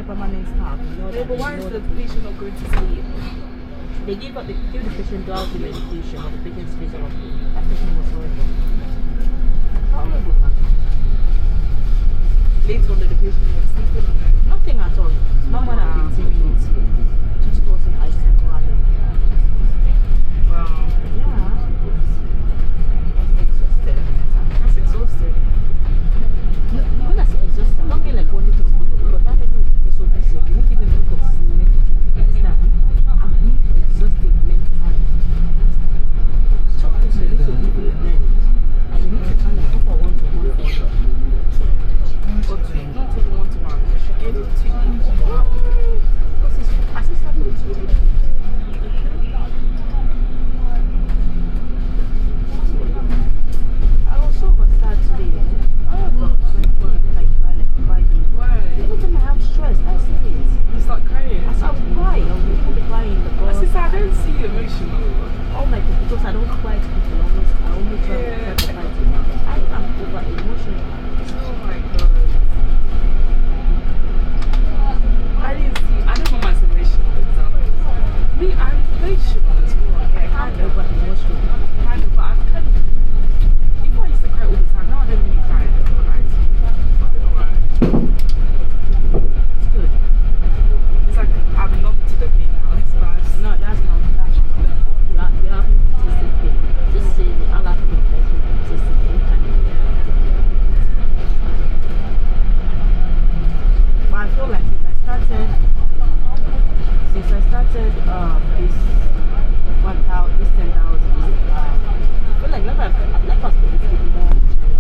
a permanent staff. Yeah, but why is the patient not going to sleep? They give the patient dual medication or the patient stays off. That patient was horrible. Horrible, man. Later on, the patient was sleeping on it. Nothing at all. No more than 15 minutes. Just causing ice and cold. Wow. Yeah. That's exhausted. That's exhausting. No, when I say exhausted, I don't mean like wanting to sleep because that person is so busy. You won't even think of sleeping. Understand? I'm being exhausted mentally. So you need to be with them. And you need to kind of proper one-to-one for them. Or two, not even one-to-one. She gave it 2 weeks. This is assistant with 2 weeks. I was so sad today. Oh God, Why? anytime I have stress, I say it. You start crying. I start crying. I'll even be crying in the bus. Sister, I don't see you emotional. Oh my God, because I don't cry to people. I only try to cry to them. I am over emotional. Oh my God. I didn't see, I don't want my emotional example. Me, I'm emotional as well. Yeah, I'm over emotional. Kind of, but I'm kind of. Before I used to cry all the time, now I don't really cry. I don't know why. It's good. It's like I'm numb to the pain now. It's nice. No, that's not. You haven't tasted pain. Just say the other thing that you tasted pain. But I feel like since I started this 10,000, I feel like life has been more challenging.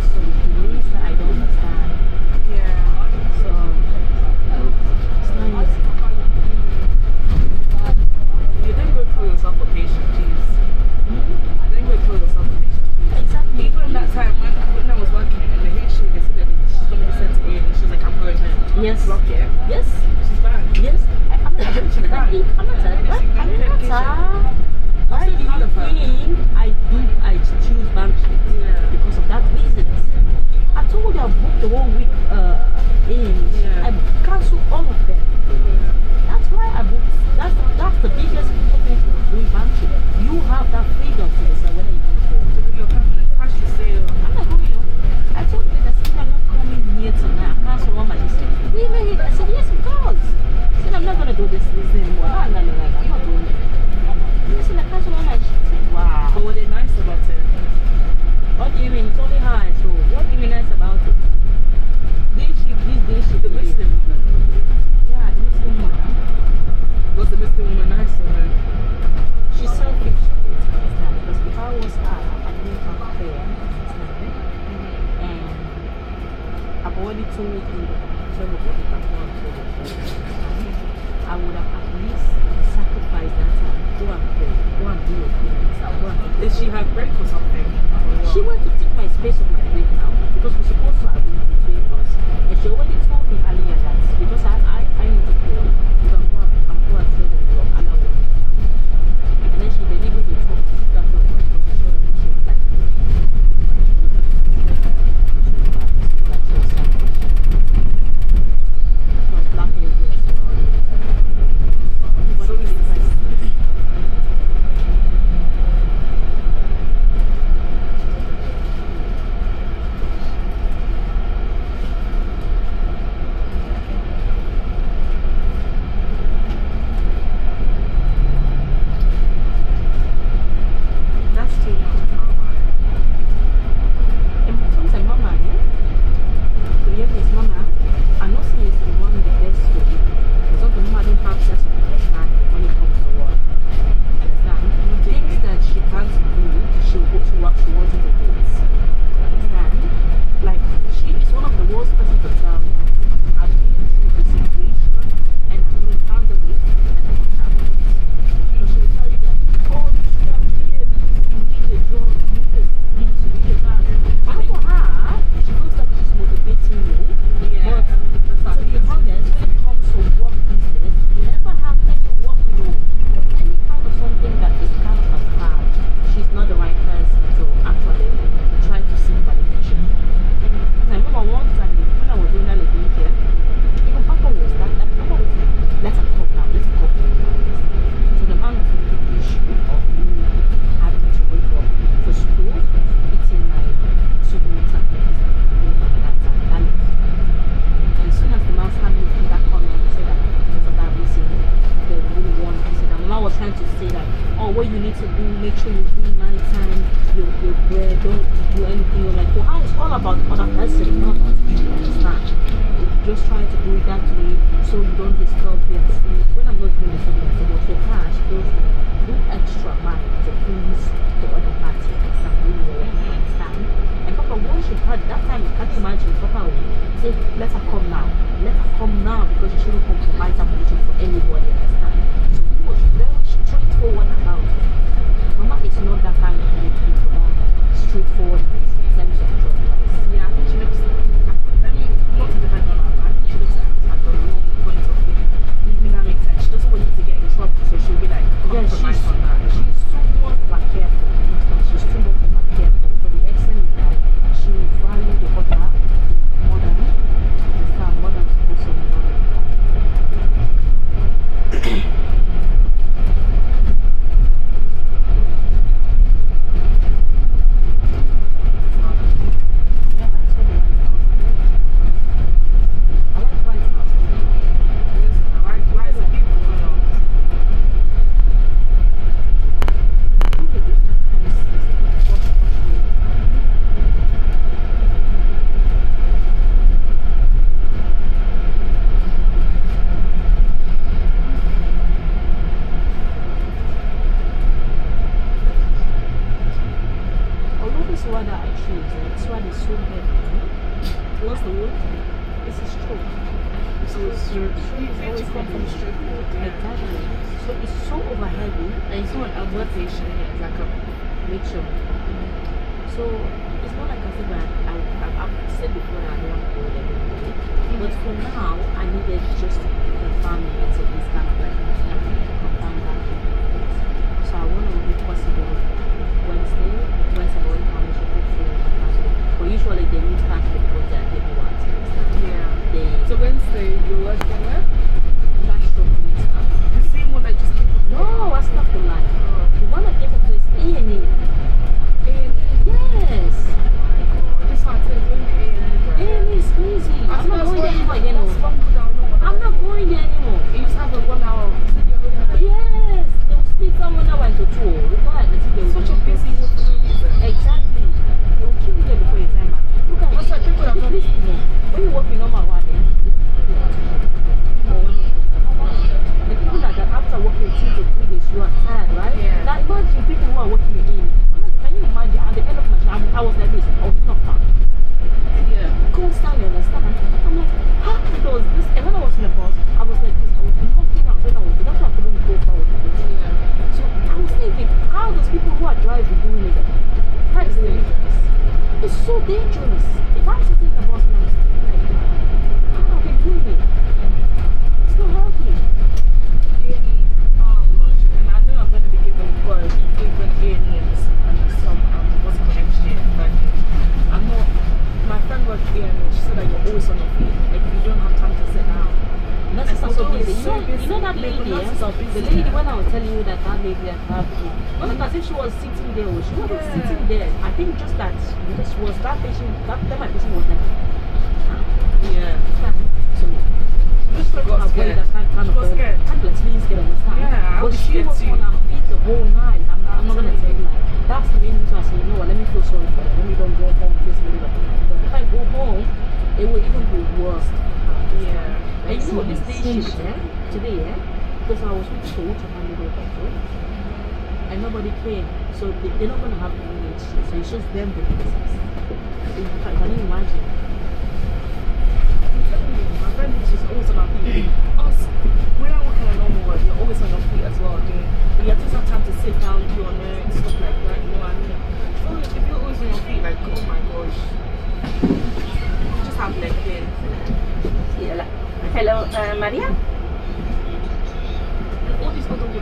So the things that I don't understand. Yeah. So it's not easy. You didn't go through yourself for patience, please. You didn't go through yourself for patience, please. Exactly. Even that time when I was working in the HA, they said that she's going to be sent to A and she's like, I'm going home. Yes. Block it. Yes. She's bad. Yes. I'm not I choose bank sheets because of that reason. I told you I booked the whole week in. I cancelled all of them. That's why I booked. That's the biggest problem doing bank sheet. You have that freedom to decide whether you want to go. You're permanent. How should you say? I'm not going. I told you that I'm not coming here tonight. I cancelled all my shit. Really? I said yes, because. I said I'm not gonna do this anymore. No, I'm not doing it. Listen, I cancelled all my shit. Wow. But were they nice about it? What do you mean? It's only high, so what do you mean nice about it? This shit, The Muslim woman. yeah, the Muslim woman. Was the Muslim woman nice or no? She's selfish, understand? Because if I was her, I didn't have prayer, understand? And I've already told you several people that go and told you. I would have at least sacrificed that time. Go and pray. Go and do your things. I'll go and do. Did she have break or something? She went to take my space of my break now because we're supposed to agree between us. And she already told me earlier that because I need to pray, you can go and tell them your Allah will. And then she deliberately took that of her because she showed me she was like me. Like she was selfish. She was black lady as well. So is make sure you do nighttime, you wear, don't do anything. You're like, well, it's all about the other person, not about you, understand? Just try to do it that way so you don't disturb their sleep. When I'm not doing the sleep, but for cash, those do extra money to please the other party, understand? Really, understand? And Papa, once you've had that time, can't you imagine? Papa will say, let her come now. Let her come now because she shouldn't compromise her religion for anybody, understand? So he was very straightforward about it. Mama is not that kind of people that straightforward in terms of job wise. Yeah, I think she looks, I mean, not to defend her, but I think she looks at the wrong point of view. If that makes sense. She doesn't want you to get in trouble, so she'll be like, compromise on that. She's so much over careful. She's too much over careful. To the extent that she will value the other more than more than supposed to be done.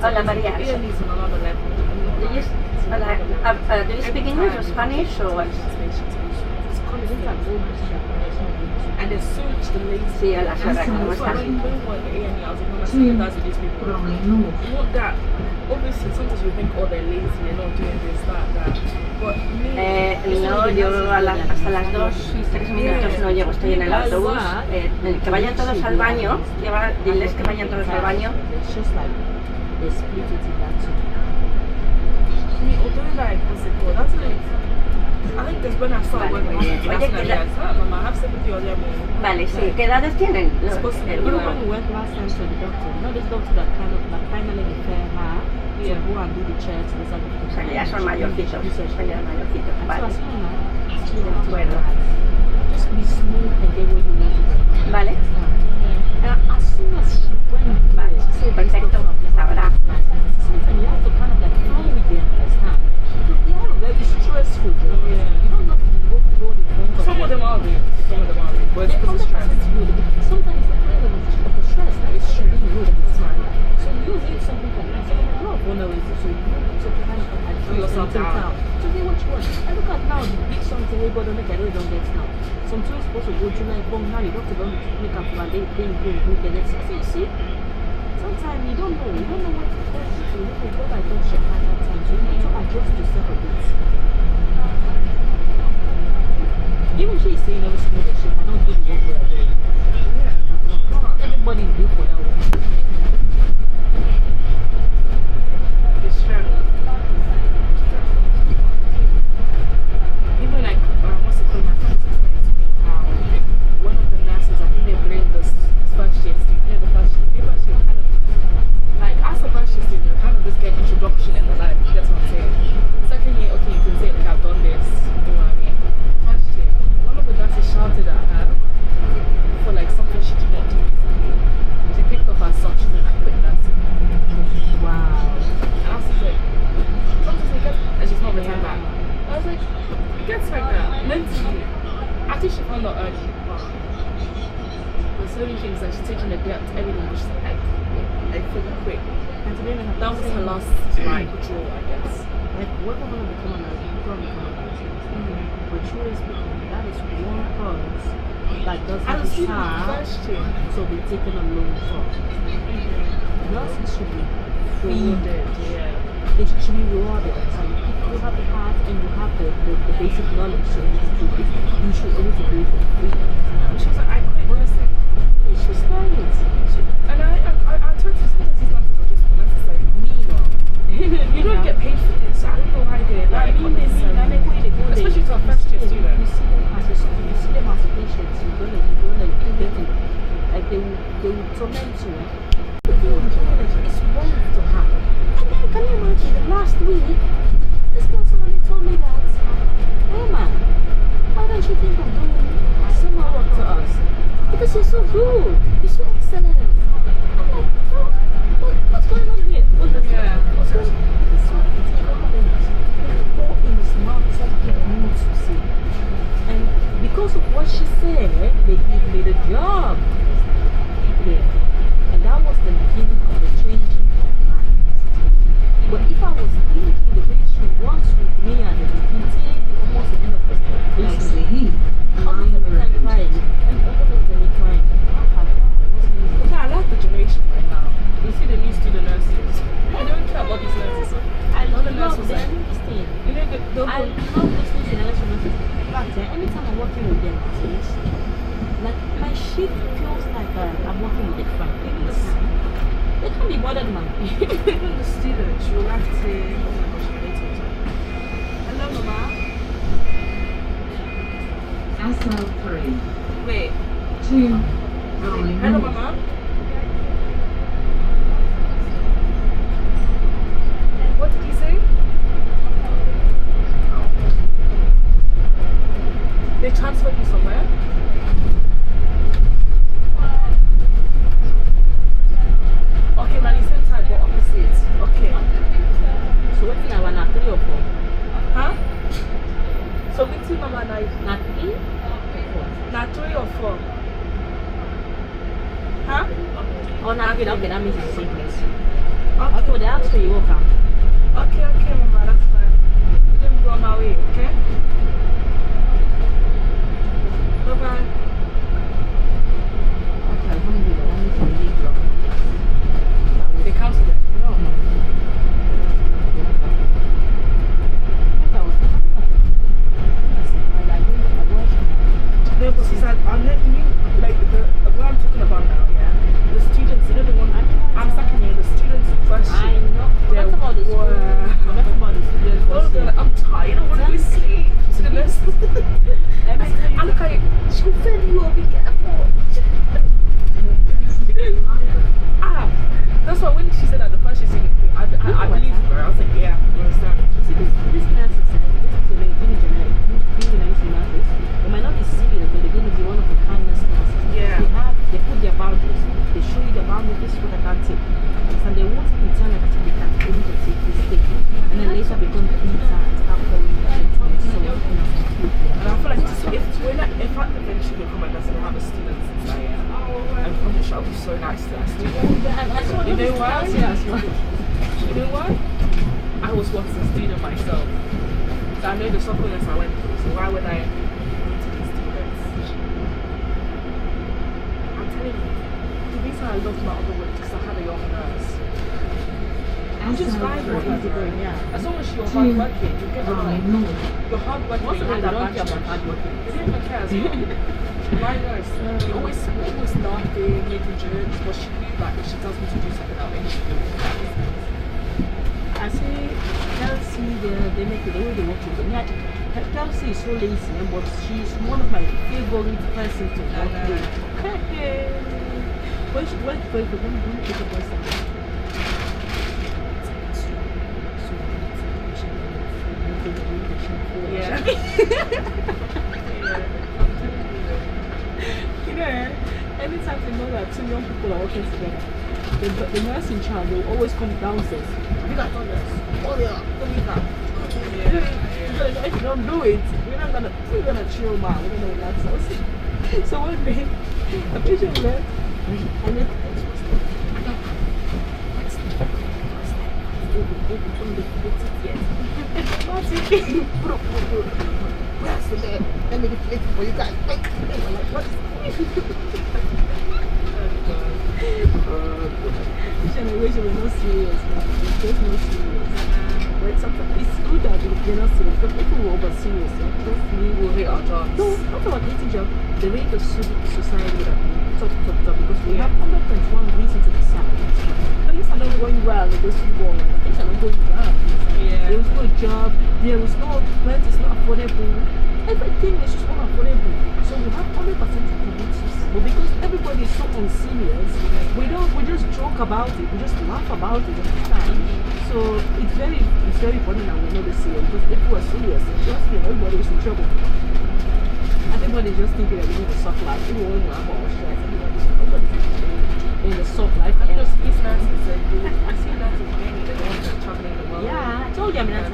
Hola María. Hola. Do you speak English or Spanish or what? And as soon as the lady Sí, hola Sara, ¿cómo estás? Not that. Obviously, sometimes you think, oh, they're lazy, they're not doing this, that. But no, yo hasta las 2 y 3 minutos no llego, estoy en el autobús. Que vayan todos al baño, diles que vayan todos al baño. me, although like, what's it called? That's like, I think that's when I started Vale, working muy bien. on Oye, it. That's when I realized, Mama, I have sympathy on them. Vale, sí. ¿Qué edades tienen? It's supposed to be You know like, when we went last time to the doctor, you know this doctor that kind of like finally refer her to Yeah. go and do the checks, this and O sea, que ya son mayorcitos. Son ya mayorcitos. So Vale. as soon as you De acuerdo. just be smooth and get where you want to go. Vale. And as soon as she went, Vale. she said, Perfecto. Sabrá. sometimes you have to kind of like flow with them, understand? Because they have a very stressful job. Yeah. You don't have to work load in front of some of them. them are real. Some of them are real. But it's They because of stress. 100% good. Sometimes it's a kind of a stress. Like it's true. That's right. So you need something from that. So you have a lot of vulnerability. So you need to kind of Pull yourself down. So they what you want. And look at now the big something we got on the career don't get now. Some two is supposed to go to like boom now the doctor don't make up for they go get it. So you see, sometimes you don't know what to do. So you need to go by don't check at that time. So you need to adjust yourself a bit. Even she is saying every single day, she cannot do the work we are doing. Yeah. Everybody is built for that work. It's stress. Even like, what's it called? My friend was explaining to me how one of the nurses, I think they blamed this first year student, you know, the first year kind of, like, as a first year student, you kind of just get introduction in the life, that's what I'm saying. Second year, okay, you can say, like, I've done this, you know what I mean? First year, one of the nurses shouted at her for like something she did not do recently. She picked up her son, she said, I quit nursing. Wow. And I was just like, sometimes it gets, and she's not returned back. I was like, it gets like that. Mentally, I think she found out early, but there's so many things that she's taking the depth, everything, but she's like, I couldn't quit. And to be honest, That was her last like draw, I guess. like what we're going to become an artist. But truly speaking, that is one cause that doesn't I don't see the deserve question. to be taken a loan for. Nurses should be Rewarded, yeah. They should be rewarded. So if you have the heart and you have the basic knowledge, so you should always do it for free. And she was like, I quit nursing. It's just nice. And I told her sometimes these nurses are just unnecessary. You don't get paid for this. I don't know why they're like unnecessary. Especially to a first year student. You see them as a student, you see them as patients, you're gonna get it. Like they will torment you. If you enjoy it, it's wrong to have. And then can you imagine the last week, this person only told me that, hey man, why don't you think of doing similar work to us? Because you're so good, you're so excellent. I'm like, what's going on here? What's going on? What's going on? It's so pour in his mouth something new to say. And because of what she said, they gave me the job. Yeah. And that was the beginning of the changing of my situation. But if I was thinking the way she was with me at the beginning, almost the end of the presentation, almost every time crying, and almost every time crying. Okay, I like the generation right now. You see the new student nurses. I don't care about these nurses. I love the nurses. them. Listening. You know, I love listening to the election nurses. But anytime I'm working with them, like my shift feels like I'm working with a friend. They can't be bothered, man. even the students, you'll have to say, oh my gosh, I hate it. Hello, Mama. SL3 Wait. 2 rolling Hello, north. Mama. What did you say? They transferred you somewhere? Okay, now the same time, but opposite. Okay. So what's now? Not 3 or 4? Huh? So between Mama and I, Not 3? 4. now 3 or 4? Huh? Oh, not 3. Okay, that means it's the same place. Okay. Okay, well, the answer you will come. Okay, Mama, that's fine. Let me go on my way, okay? Bye-bye. Okay, alhamdulillah, that means it's really blocked. They cancelled it. No. No, but she said, I'm letting you, like, what I'm talking about now, yeah? The students, you know the one, I'm second year, the students first year. I know. They're Forget about the school. wow. Forget about the students. You know what? I was once a student myself. So I know the supplements I went through. So why would I go to these students? I'm telling you, the reason I loved my other work is because I had a young nurse. I'm just fine what you're doing, yeah. As long as you're hardworking, you get the money. No. You're hardworking, Most of you them have don't that care about badge. hardworking. They didn't even care as well. My nurse, we always laughing, making jokes, but she knew that if she tells me to do something, I'll make sure to do it. I say Kelsey, they make it the way they work with them. Yeah, Kelsey is so lazy, but she's one of my favorite persons to work with. When she works for you, when you take a person. Yeah. You know, anytime they know that two young people are working together, the nurse in charge will always come downstairs. You got done this. Oh yeah, don't do that. Yeah. If you don't do it, we're gonna chill, man. We're gonna relax us. So one day, a patient left, and then let me deflate for you guys. What this generation is not serious now. It's just not serious. But sometimes it's good that they're not serious. Because people who are over serious, hopefully We'll hit our jobs. no, not about hating job. The way the society would have been top, because we have 121 reasons to be sad. Things are not going well in this world. Things are not going well. Yeah. There was no job, there was no rent, it's not affordable. Everything is just not affordable. So we have 100% communities. But because everybody is so unserious, we just joke about it, we just laugh about it all the time. So it's very important that we know the serious, because if we are serious, trust me, everybody is in trouble. Everybody's just thinking that we need to suck life. Everyone will have our stress. Everybody's in the soft life. I know these nurses are good. I see nurses mainly the ones that are traveling the world. Yeah, I told you, I mean, that's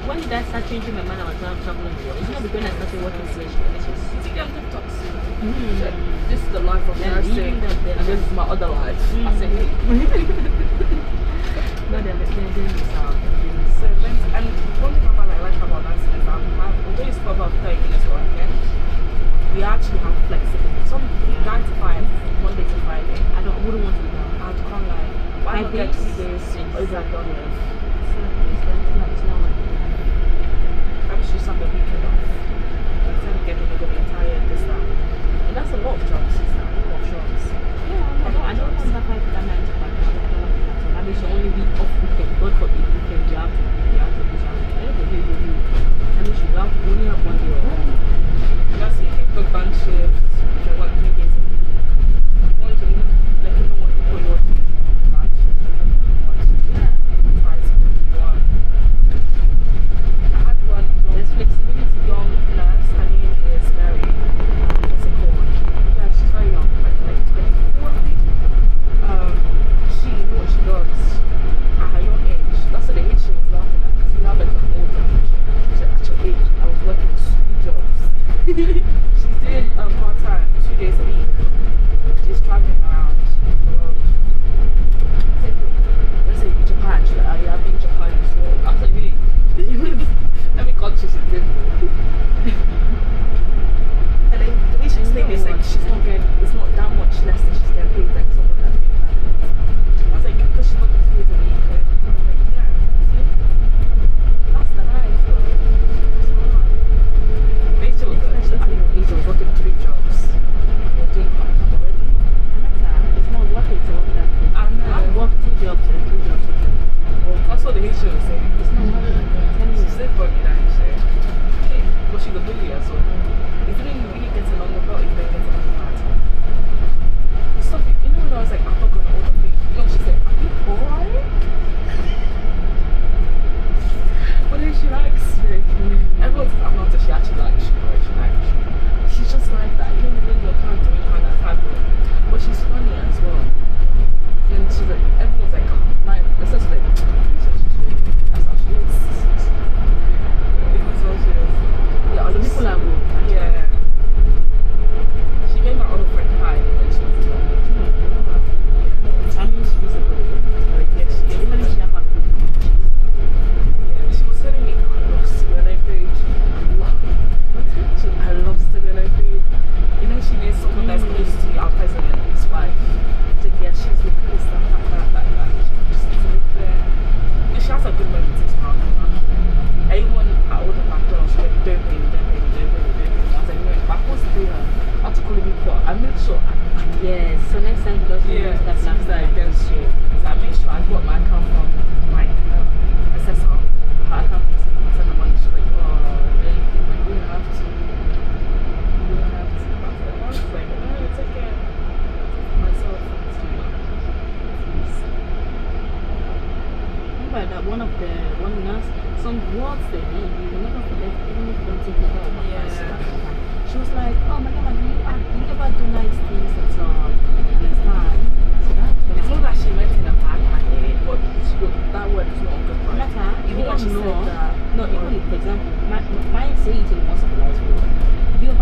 when did I start changing my mind about traveling the world? It's not because I started working in NHS. You see them TikToks? This is the life of nursing, and this is my other life. I say, hey. No, they're doing this out. So, and one thing I like about nursing is that we have, although it's 12 hours 30 minutes work, we actually have flexibility. Some 9 to 5, Monday to Friday. I wouldn't want to do that. I can't lie. Why not get 2 days over and done with? I'm just have a weekend off. By the time you get in, you're going to be tired, this, that. And that's a lot of jobs, is that? A lot of jobs. Yeah, I don't want that 9 to 5. I don't want that. So that means your only week off weekend. God forbid weekend, you have to do something. That means you only have 1 day off. That's it. You can book band shifts. You can work 3 days a week. One day, let you know what you're working. Band shifts, you can work once. Twice a week, you want. I had one There's flexibility. young nurse. Her name is Mary. What's it called? Yeah, she's very young, like 24, I think. She knew what she does at her young age. That's the age she was laughing at, because now that I'm older. She said, at your age, I was working 2 jobs. She's doing part-time, 2 days a week. She's traveling around the world. Let's say Japan. She's like, oh yeah, I've been in Japan as well. I was like, hey, every country she's been. And then the way she's saying is like, she's not getting, it's not that much less than she's getting paid like someone that's been traveling. I was like, because she's working 2 days a week. I was like, yeah, see? That's the life, though. Rachel was good. I think Rachel was working 3 jobs. You're doing part-time already. It's not worth it to work that way. I know. I've worked 2 jobs and 3 jobs. Well, that's what the Haitian was saying. It's not worth it. I'm telling She you. said for me that she said, hey, say it in more civilized way. You do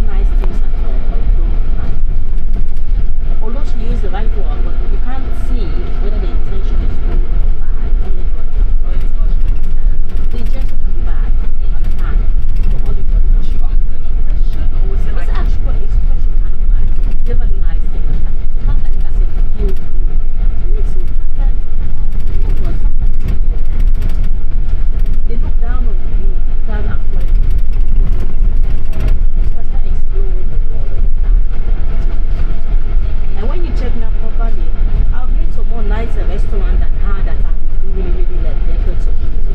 nice things at all, or you don't do nice things. Although she used the right word, but you can't see whether the intention is good or bad. Only God knows. The intention can be bad, understand? But only God knows. She asked a question, or was it like. It's actually expression kind of like, you ever do nice things like that. So not like as if you do. It makes you kind of like, you know what, sometimes people, they look down on you without actually. So I start exploring the world, understand? And when you check now properly, I've been to more nicer restaurants than her that I've been doing really like decades of years.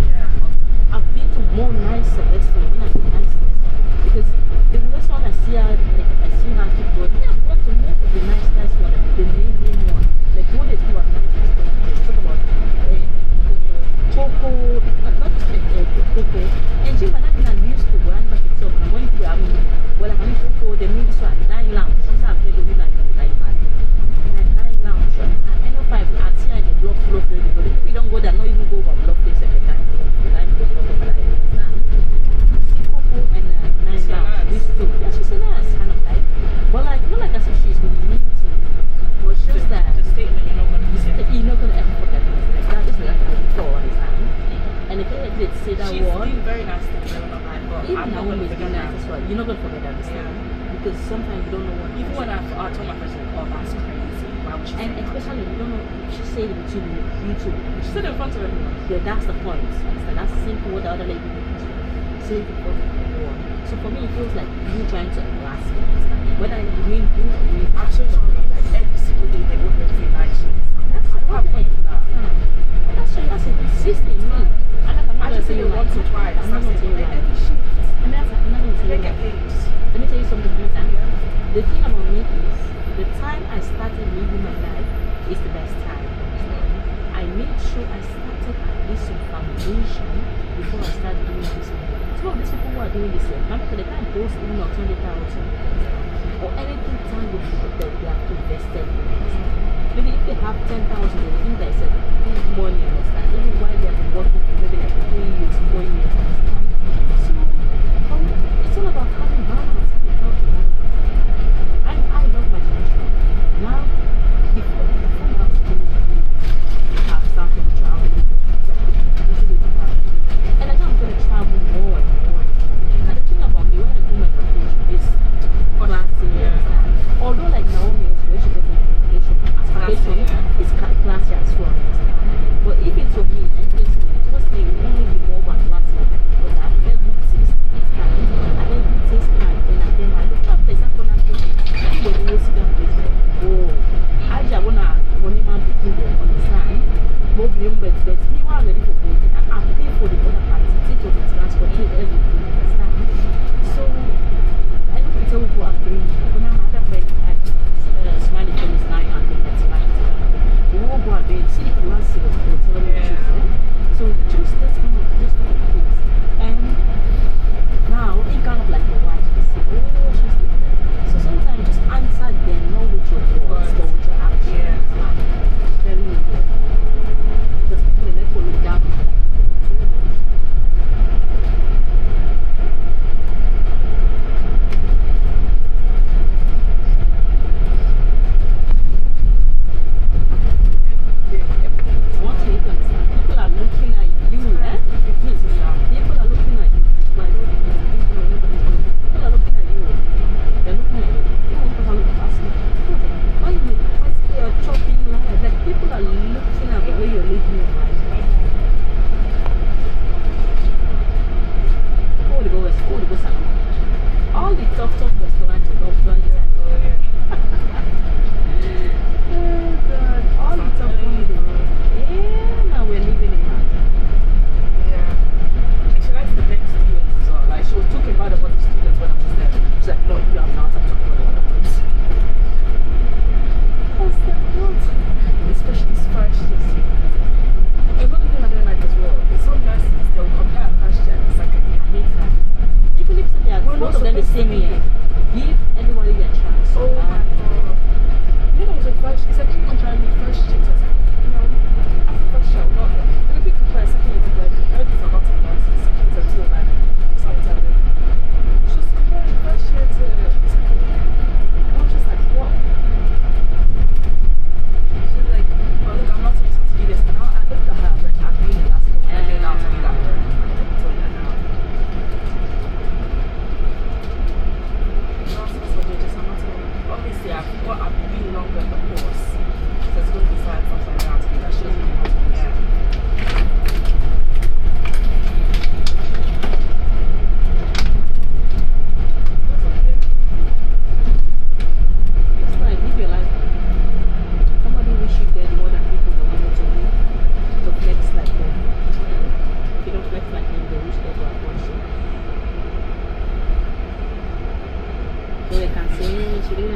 I've been to more nicer restaurants. When I say nice restaurant, because the restaurant I see her, like I see her keep going. Yeah, I've gone to most of the nice one, the main one. Like what they talk about nice restaurant, they talk about Coco, not just Coco. And she might not be used to going back to the shop. And when you are well, I mean Coco, the main one, Nine Lounge. She's not going to be like Nine Lounge. And no 5 at here in the block floor. But if you don't go there, not even go over block place every time. Coco and Nine Lounge. These two. Yeah, she's a nurse, kind of like. But like, not like as if she's been mean to me. But it's just that. The statement you're not going to forget. You're not going to ever forget it. Like that is like a before, understand? And if they say that She's word, doing very nice things, I'm not lying, but even I'm now not when going we to do forget that that. as well, you're not going to forget that, understand? Because sometimes you don't know what. Even when I told my friends, like, oh, that's crazy. Why would she And say that? especially, you don't know, she said it between you two. She said it in front of everyone. Yeah, that's the point. Understand? That's the same thing what the other lady did. Say it in front of everyone. So for me, it feels like you trying to embarrass me. Understand? Whether you mean you or you. I'm so sorry, like every single day they would make me night shifts. That's I don't have money for that. That's insisting me. I'm not I just say it once or twice. I'm not That's going to it. say Like it. every shift. I'm not going to say They it. get paid. Let me tell you something, Peter. The thing about me is, the time I started living my life is the best time. I made sure I started at least some foundation before I started doing this. Some of these people who are doing this, they can't post even alternative or anything tangible that they have invested in. Maybe if they have 10,000, they think there's a big money, understand? Even while they have been working for maybe like 3 years, 4 years, understand? So, it's all about having balance, having healthy balance. I love my tradition. Now, before now I've started traveling, and I know I'm going to travel more and more. And the thing about me, when I do my vacation, is classy, understand? Although like Naomi, when she goes on vacation, is classy as well, understand? But if it's for me, trust me, it will only be more than classy because I have very good taste, understand? I have good taste and then I don't have the second thing. When you sit down with me, oh, I just want to money man to kill them, understand? But me while ready for going, I pay for the other party, take for the transport, take everything, understand? So, I don't know tell people are doing. When I'm at a friend, Smiley Film is 900, we all go out there, see the class was for television. So, just this kind of things. And now, it kind of like your wife, you say, oh, she's different. So, sometimes just answer them, not with your words, but with your actions. Very important. Because people in Echo look down on you. I want you to understand. People are looking at you, eh? People are looking at you. People are looking at you. They're looking at you. You want to look past me. When you're chopping life, like people are looking at the way you're living your life. All the top restaurants you love going to. Oh God, all the top ones. Yeah, now we're living in life. Yeah. And she likes the best students as well. Like she was talking about the students when I was there. She's like, no, you have not. I'm talking about the other ones. What's that? What? Especially this first year. Another thing I don't like as well is some nurses, they'll compare first year and second year. I hate that. Even if they are both of them the same year, give everybody their chance. Oh my God. You know, it was like first, it's like you compare me first year to second. You know, after first year, not. And if you compare second year to third year are not nurses, second year to like something.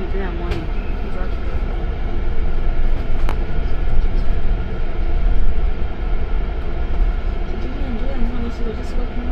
enjoy our money. Exactly. She didn't enjoy her money, she was just working.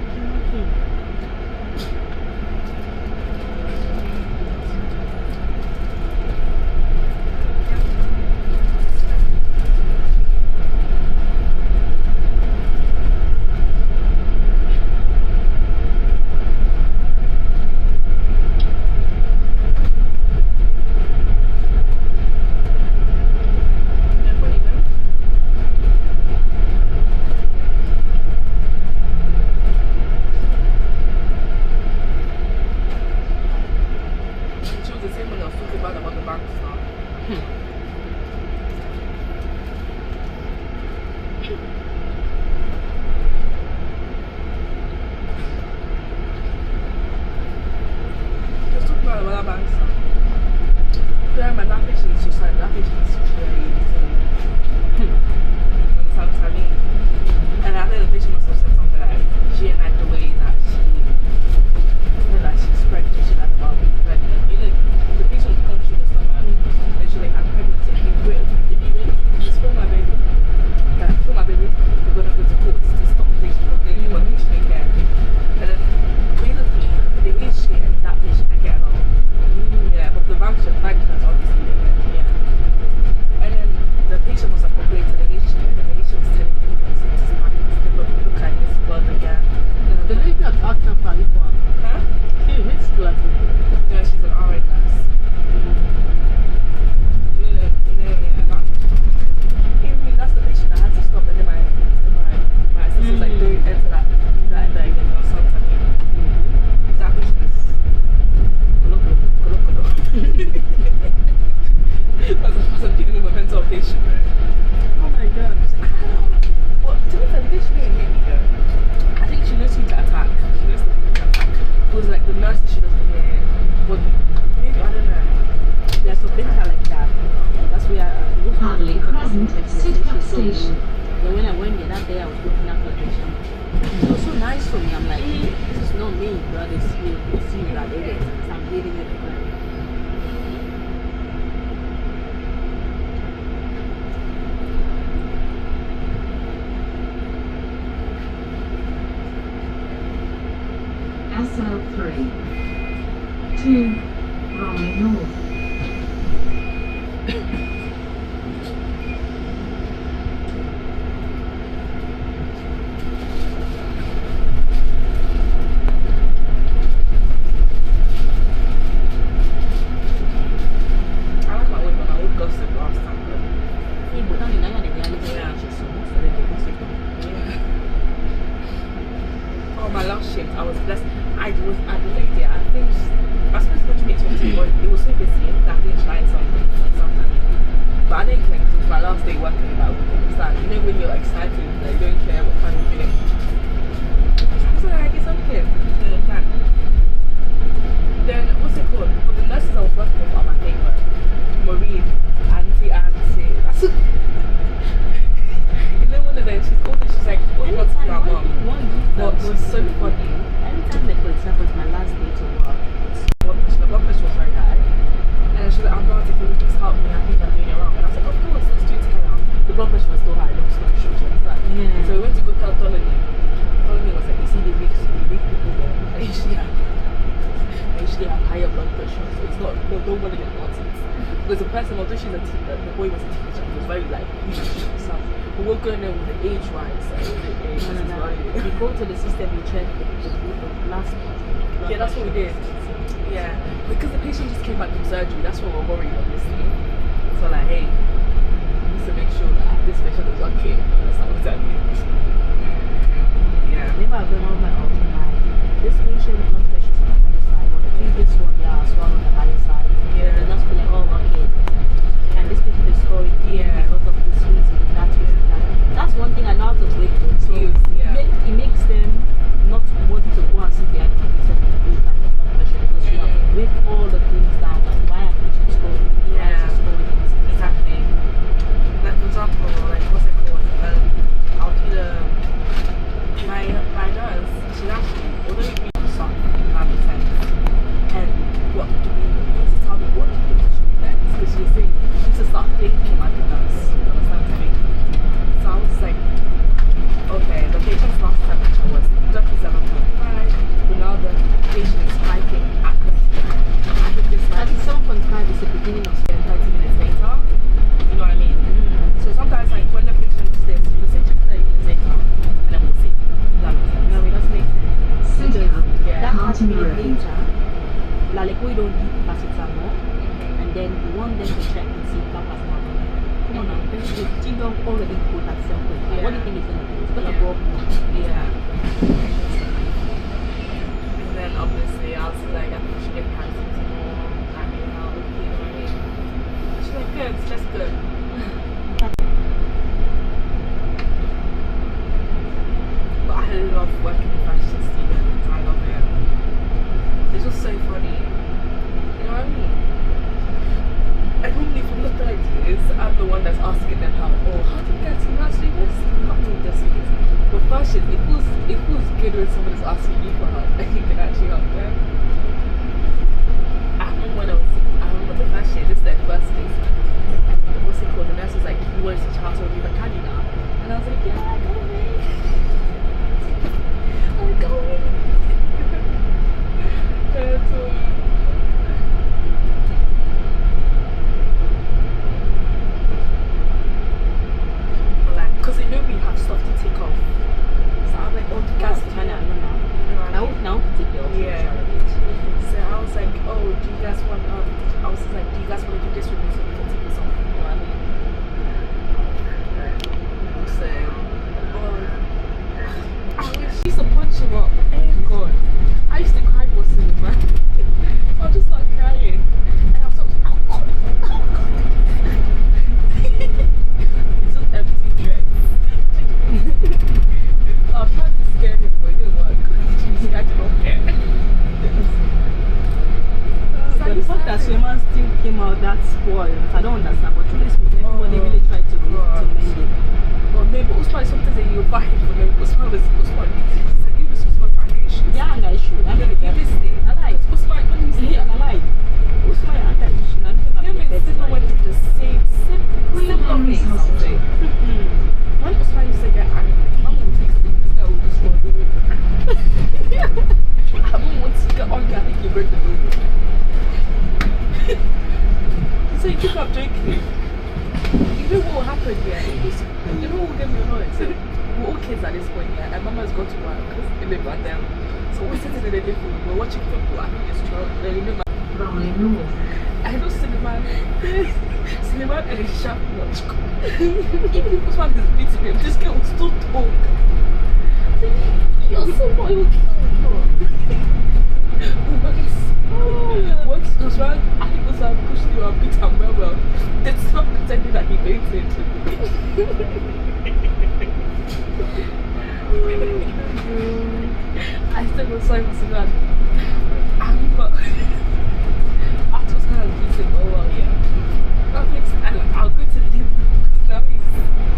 SL3 to Bromley North. My nurse, itinerary. later, like we don't give paracetamol, and then we want them to check and see if that paracetamol. Come on now, the jingle already put that something. What do you think it's gonna do? It's gonna go up more. Yeah. And then obviously I was like, I think we should get paracetamol, that may help, you know what I mean? She's like, good, it's just good. But I love working with fashion students, I love it. It's just so funny. You know what I mean? And normally from the 30s, I'm the one that's asking them how do you guys know how to do this? Not doing this. But fashion, it feels good when someone is asking you for help and you can actually help them. I remember the fashion, this is their first day. What's it called? The nurse was like, you want to teach how to read a candy now? And I was like, yeah, I'm going. I'm going. Because they know we have stuff to take off. So I'm like, oh, do you guys Now, take your yeah. So I was like, oh, do you guys want, I was like, do you guys want to do this with me so we can take this off? You know what I mean? So, I used to punch him up. Oh God. I used to cry for cinema. I was just like crying. And I was like, oh God. It's just empty threats. I was trying to scare him, but it didn't work. This guy did not care. But the fact that Swimmer still came out that spoiled, I don't understand. But truly speaking, everybody really tried to mend it. Well, maybe Usman is something that you buy him for them. Usman is Usman. You miss Usman's anger issues. Yeah, anger issue. You missed it. I like. Usman, when you see Yeah, I like. Usman anger issue. him and Sidney went to the same thing. Something. When Usman used to get angry, Mom would text him. This guy would just run away. I don't want to get angry. I think he break the rule. So you keep up drinking. You know what will happen here? You know what will get me annoyed? So we're all kids at this point, yeah, and Mama's gone to work because they live right there. So we're sitting in the living room, we're watching football. I think it's true. Remember, Bromley North. I know Cinnamon and a sharp watch. Even if Usman is beating him, this girl will still talk. You're so boy, you kill once Usman, I think Usman pushed you and beat him well. Let's stop pretending that he made it. I still was sorry for Sudan. But after Usman has beaten, oh well, yeah. I'll go to the living room because now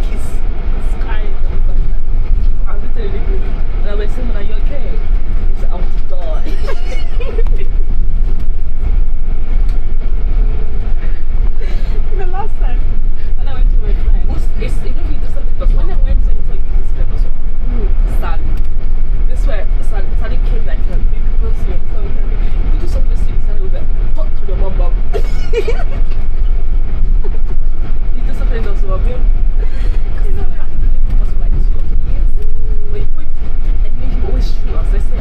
he's crying. I'll go to the living room and I'll be saying, are you okay? He's like, I want to die. The last time when I went to my friend, You know, he does something because when I went to this girl as well, Sally. This way, Sally came like a big person. So if you do something silly, Sally will be like, talk to your mom. He does something else well, because I think the living was for like 2 or 3 years. But he went and then he always shoot us. I said,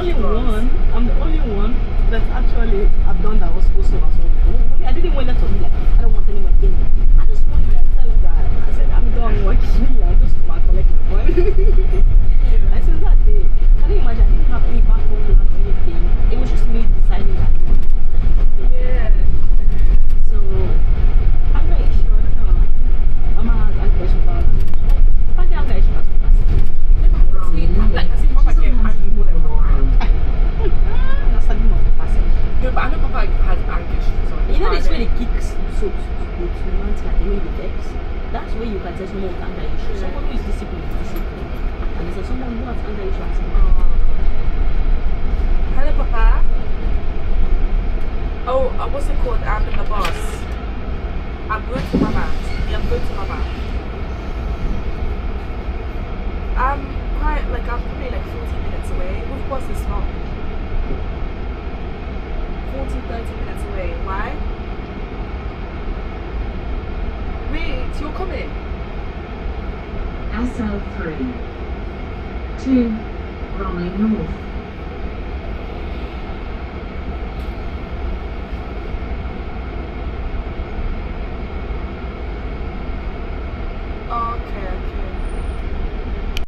only one. I'm the only one that actually I've done that was also as well. I didn't want that to be like, I don't want anyone in me. I just wanted to tell him that I said, I'm done working. I'll just go and collect my money. I said that day, can you imagine? I didn't have any background or anything. It was just me deciding that. Yeah. So I'm not sure. I don't know. I'm not question about it. But the other issue was Like, I see Papa get angry more than one. that's a new person. No, but I know Papa has anger issues. You know this way they kick so with romantic and the way they vex. That's where you can tell someone with anger issues. Someone who is disciplined is disciplined. And there's someone who has anger issues. Hello, Papa. Oh, what's it called? I'm in the bus. I'm going to Mama. Yeah, I'm going to Mama. I'm quite, like, I'm probably like 40 minutes away. Which bus is not? 30 minutes away. Why? Wait, you're coming? SL3 to Bromley North. Okay.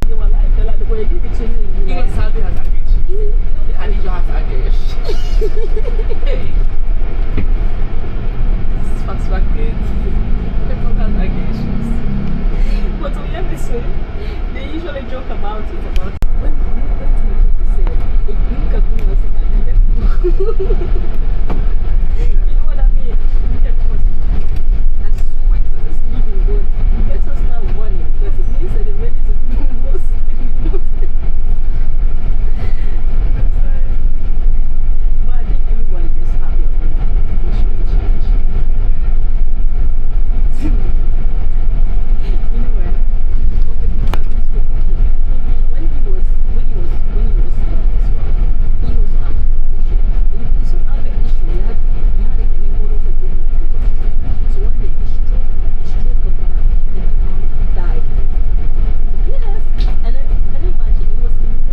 You were like the way you give it to me. Even Salvi has anger issues. Khadija has anger issues. This is fast package. Everyone has anger issues. But to be honest, they usually joke about it. About when Timothy said, "A green kakun was in a You know what I mean? I swear to this living God, let us start warning because it means that they're ready to do most. Well, I think everybody just have their own issue. You know where? Okay, because of this book, when he was young as well, he was having an issue. He used to have an issue. He had it and then go to the room and go to stroke. So one day he struck a man and the man died. Yes. And then can you imagine it was later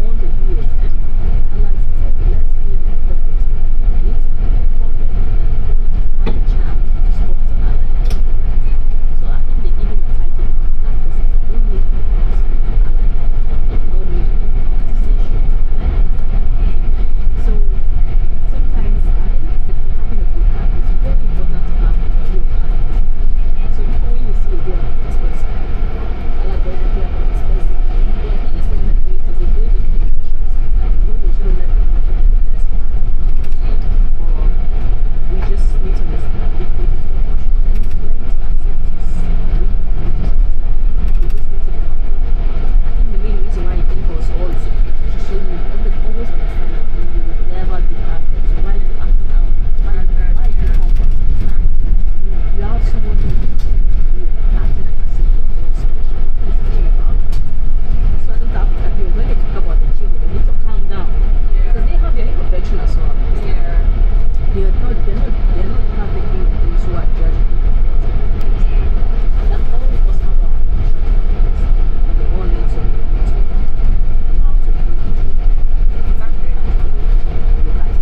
on the years and Allah said, let's name the prophet. And he was the prophet and had a chance to spoke to Allah. So I think they give him a title because of that because it's the only prophet to speak to Allah. And no need to say shit. So sometimes I think it's having a good heart. It's very important to have a real heart. So even when you see a girl like this person, Allah doesn't care about this person. Yeah, he is the one that creates us. He created the emotions. It's like, no, we shouldn't let the emotion be the best man. Or we just need to understand that we create this emotion. And it's learn to accept us. We just need to be humble. I think the main reason why he gave us all is to show you, always understand that you will never be perfect. So why are you acting out? Why are you humble? You have someone who you acting as if you're all special. What is special about it? So I don't have to tell you, when they talk about the children, they need to calm down. Because they have their imperfection as well. Yeah. They're not perfect being those who are judging people. That all of us have our emotions, and they all need to know how to do it. Exactly. Look at it.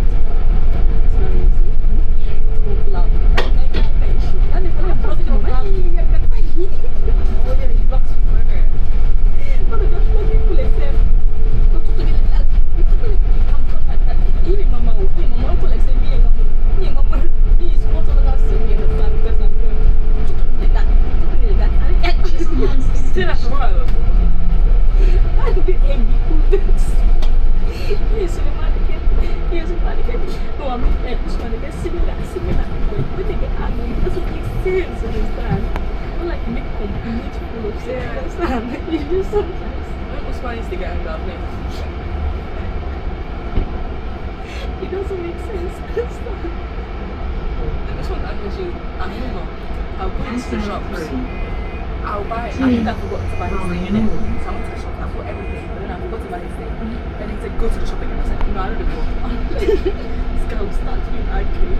It's not easy. Talk loud. And if I block you, Oh yeah, he blocks people, innit? no, they just block people themselves. Don't talk to me like that. You talk to me. I'm not like that. Even Mama, I feel like saying me and Mama, he is supposed to understand me, understand because I'm here. Talk to me like that. Talk to me like that. Say that tomorrow. I do the envy. Yes, so yes, no, I mean, this one, they're similar. When they get angry, it doesn't make sense, understand? Not like make complete full of sense, understand? You just sometimes. When Usman used to get angry, I've never. It doesn't make sense, understand? This one's actually, I'm humor. I'll go into the shops. SL3 I'll buy, I think I forgot to buy his thing in it. So I went to the shop and I bought everything, but then I forgot to buy his thing. Then he said, go to the shop again. I said, no, I don't go. This guy will start being angry.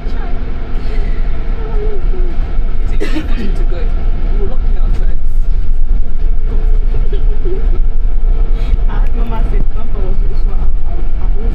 So you need to to go. You will lock me outside. I had Mama said, Grandpa was also, I've always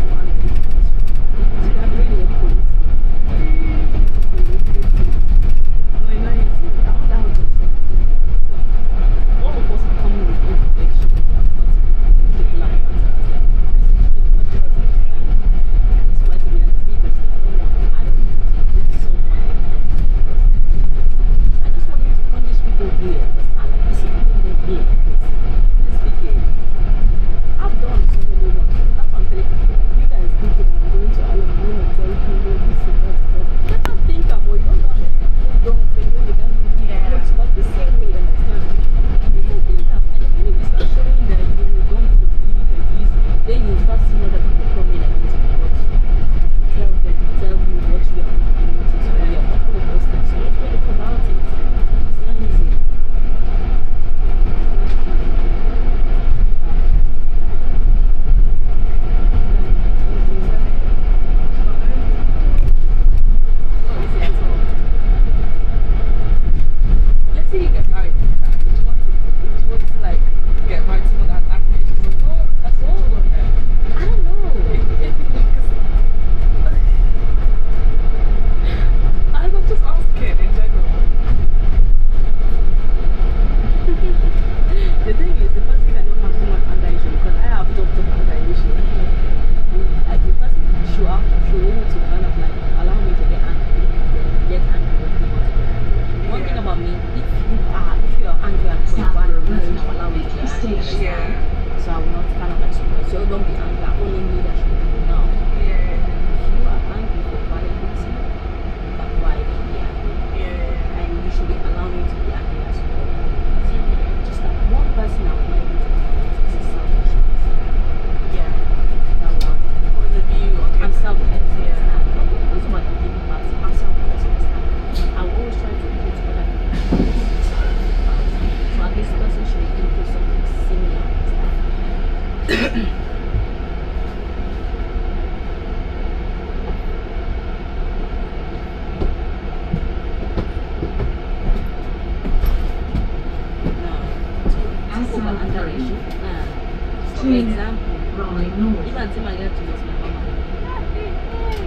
For example, Bromley North. if until I get to this, my mama,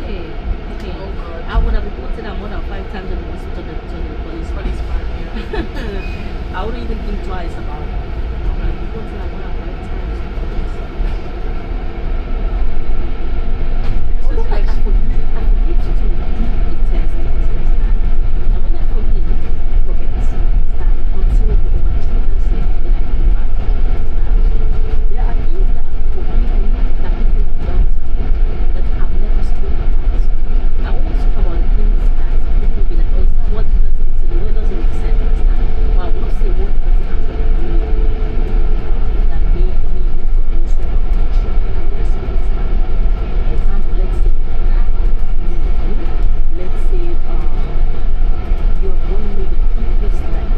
hey, okay, Oh God. I would have reported her more than 5 times to the police. Police man, yeah. I wouldn't even think twice about it. I would have reported her more than 5 times to the police. Although, like, I forgive to deeply test it, understand? And when I forgive, I forget, understand? Until the overtrue and say, then I come back, understand? There are things that I forgive that people have done to me that I've never spoken about. I always talk about the things that people be like, oh, it's not what the person did to me, what doesn't make sense, understand? But I will not say what the person actually did that made me to also not mention that person, understand? For example, let's say, you have gone with the previous life.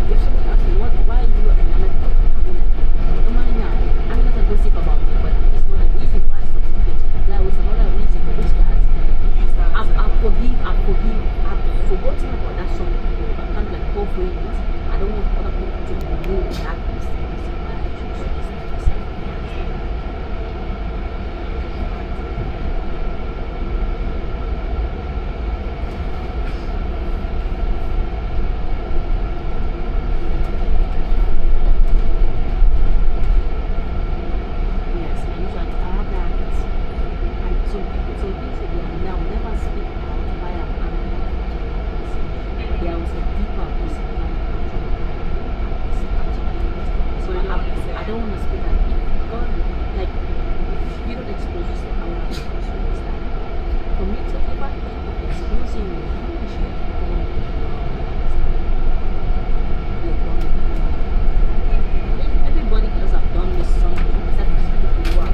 If someone asks me, why you are in America, I'll be like, no mind now, I'm not a gossip about me, but it's not a reason why I stopped talking to you. There was another reason for which that I've forgotten about that song, but I can't like cover it. I don't want other people to know that is the reason why I chose this person. Yes, and usually I have that. And so things that they now never speak out why I'm angry at the person. But there was a deeper reason why I'm angry at this particular person. So I don't want to speak that if God, like, if you don't expose yourself, I want to expose you, understand? For me to ever think of exposing you, I want to share all of the everybody else have done this something, except people who are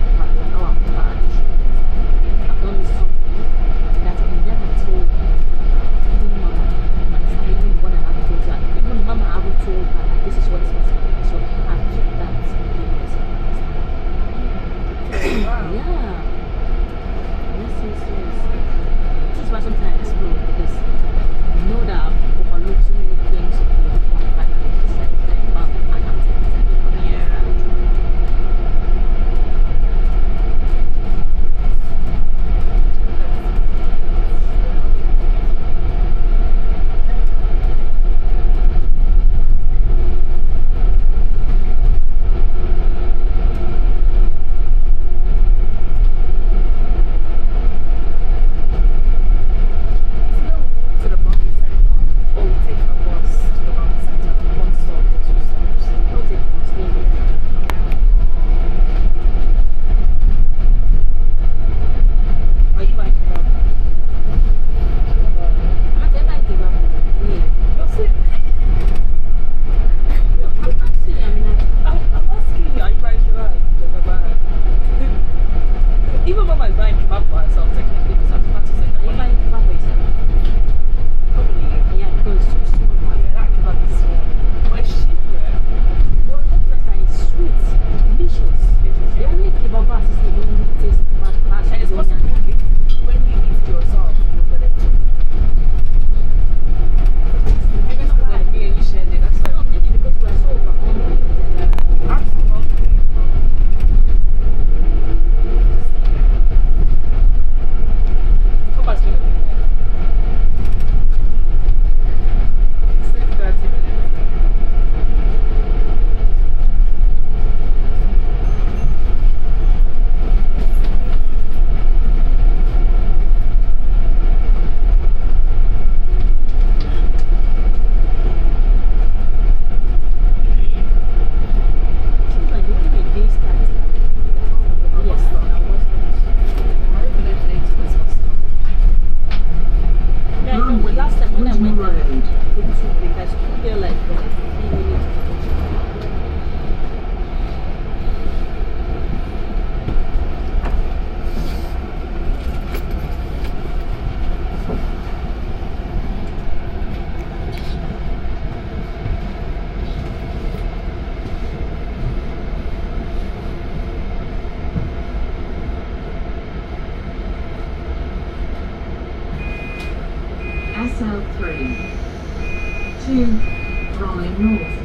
our parents. I've done this something that I never told her. Even mama, understand? Even when I haven't told her. Even mama, I haven't told her that this is what is happening. So I keep that within myself, understand? Yeah. Yes. This is why sometimes I explode, because you know that I've overlooked so many things of you before I finally decide, like, mom, I can't take it anymore. Yeah. To the Bromley Centre, or we take a bus to the Bromley Centre, 1 stop or 2 stops. I'll take one stay there. Are you like I'm not saying I give up. Yeah. you're sick? I'm asking, I mean, I'm asking you, are you buying kebab? Even mama is buying kebab for herself technically, because I'm about to say are you buying kebab for yourself? probably. Yeah, because it's so small. Yeah, that kebab is small. But it's cheap, yeah. Well, not just that, it's sweet, delicious. The only kebab bar is the only taste bad. And it's possible when you eat it yourself, you'll benefit. Maybe it's because like me and you shared it, that's No, like, maybe because we are so overhungry. I'm so hungry. Keba's gonna be there. It's like 30 minutes. Seems like the only way they start. Yes, I was. I don't even know if they do this bus stop. Yeah, I know, but last time when I went there, Road. it took me, I stood there like 3 minutes. SL3 to Bromley North.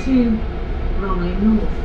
to Bromley North.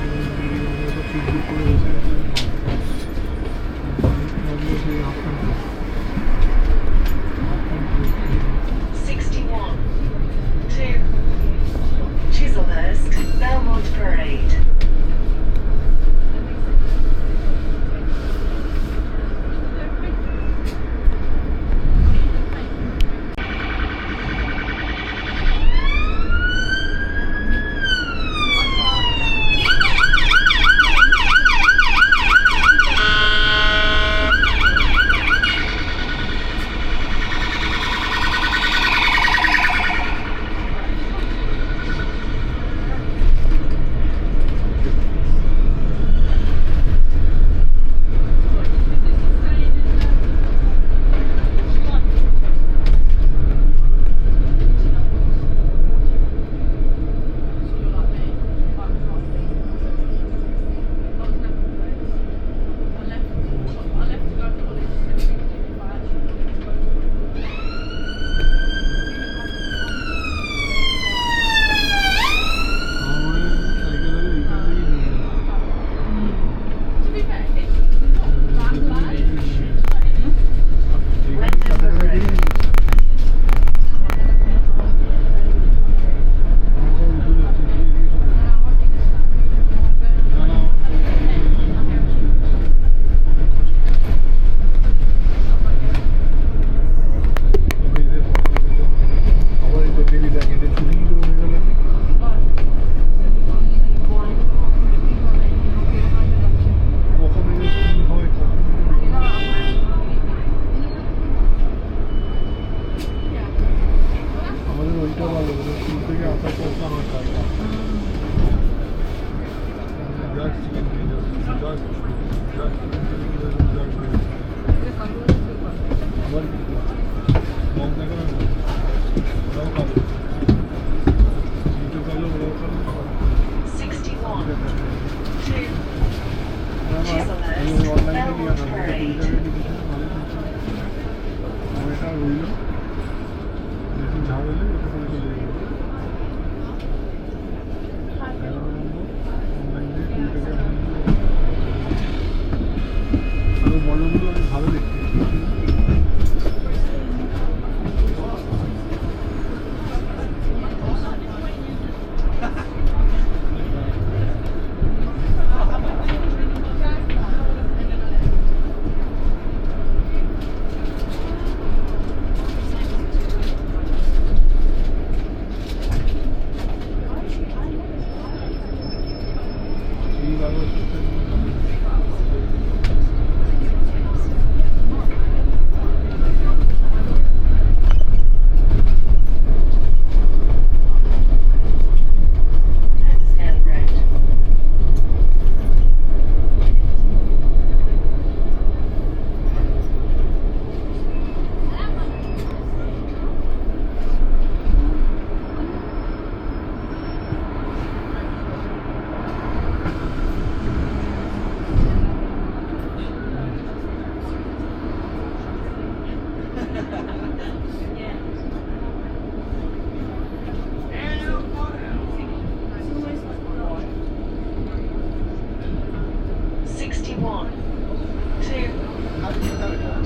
to Chislehurst, Belmont Parade.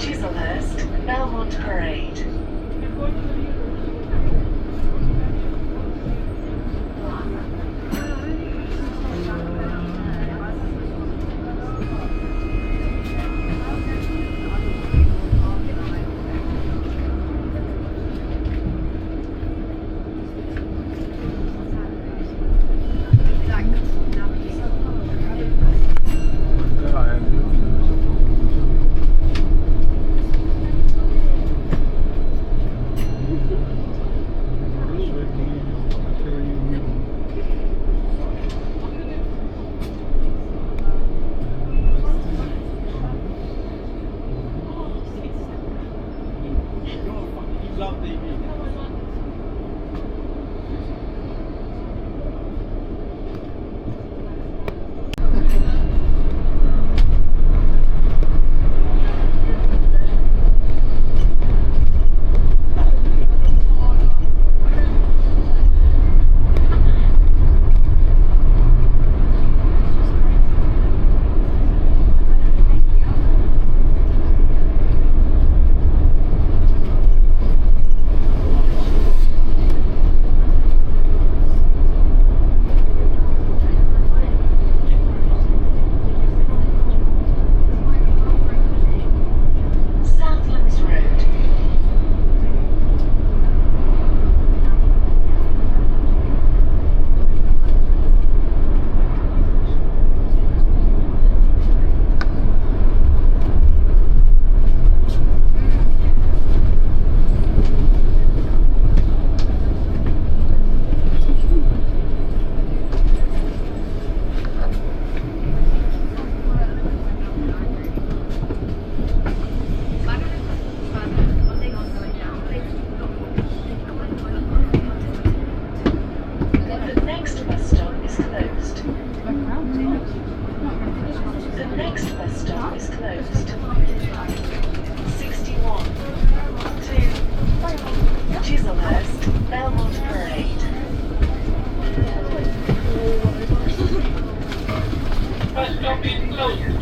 Chislehurst, Belmont Parade. next bus stop is closed. 61 to Chislehurst, Belmont Parade. Bus stop is closed.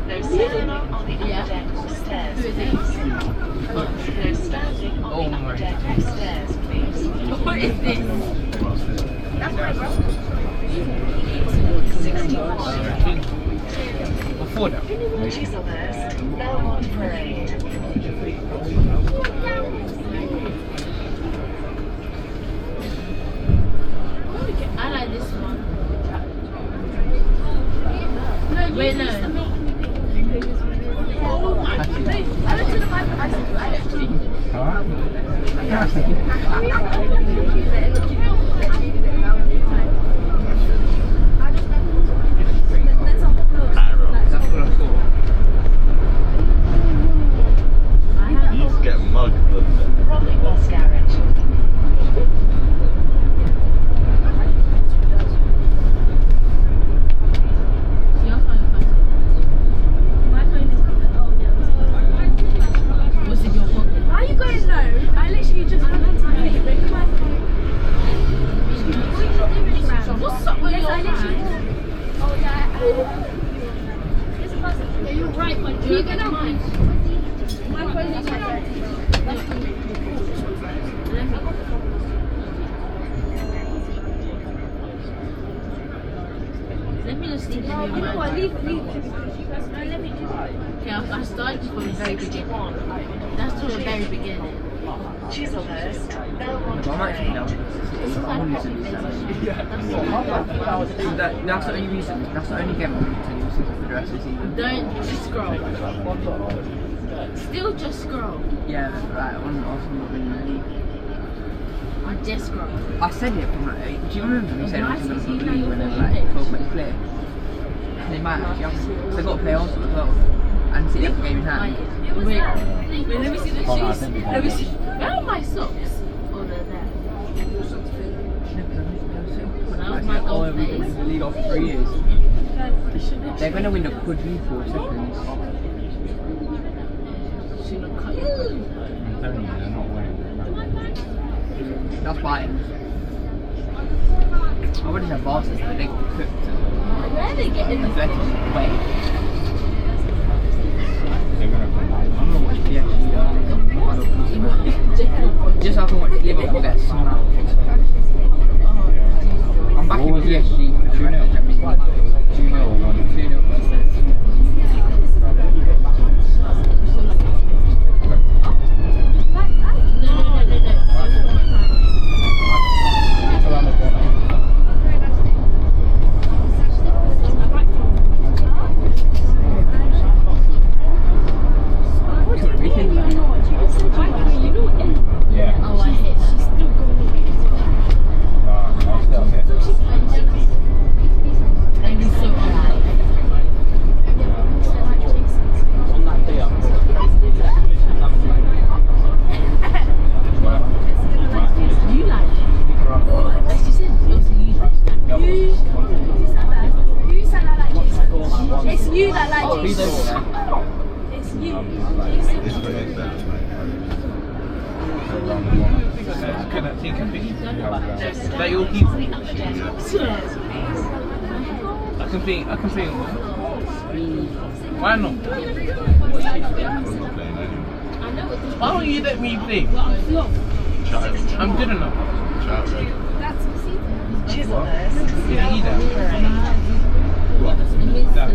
No standing on the upper deck or stairs, please. No standing on the upper deck or stairs, please. What is this? That's my brother. 61 Before that. Chislehurst, Belmont Parade. I like this one. Wait, no. I went to the Bible. I You used to get mugged, doesn't it? Bromley Bus Garage. What's in your pocket? How you guys know? I literally just went on time. What's up with Yes, your I literally hand? did. Oh yeah. It's a puzzle. Yeah, you're right, but do you get on mine? My phone is like Let me just think. Oh, you know what? Leave. No, let me do it. Okay, I started from the very beginning. That's from the very beginning. Chislehurst, Belmont I'm actually Parade. down. I want to listen to that. That's the only reason. That's the only game I want to listen to for the rest of the season. Don't just scroll. Still just scroll. Yeah, right. On Arsenal winning the league. I just scroll. I said it from like. Do you remember me saying Arsenal going to win the league when they were like 12 minutes clear? They might actually have. They've got to play Arsenal as well. And see the game in hand. Wait, let me see the shoes. Let me see. Where are my socks? Oh, they're there. When I was my Oh, golf we've been days. in the league after 3 years. They're going to win the quadruple seconds. Should have cut your I'm telling you, they're not winning. That's biting. I would have said Barca, but they got cooked. Where are they getting the Athletic, wait. They're gonna come out. I'm gonna watch PSG. Just so I can watch Liverpool get smacked. I'm back in What was it? PSG for the 2-0? rest of the Champions League. 2-0 or 1-0? No. It's around the corner. Yeah. Oh, I hit. She's still going. I'll still hit. And he's so alive. You like it? As you said, obviously you like it. Who said I like Jason? It's you that like Who's Jason. over there? It's you. This one is that. Around the corner. Can that take a picture? No That standing you'll keep. on the upper deck or stairs, please. I can play. Why not? Why don't you let me play? I'm good enough. Chislehurst, Yeah, either. Belmont Parade. That.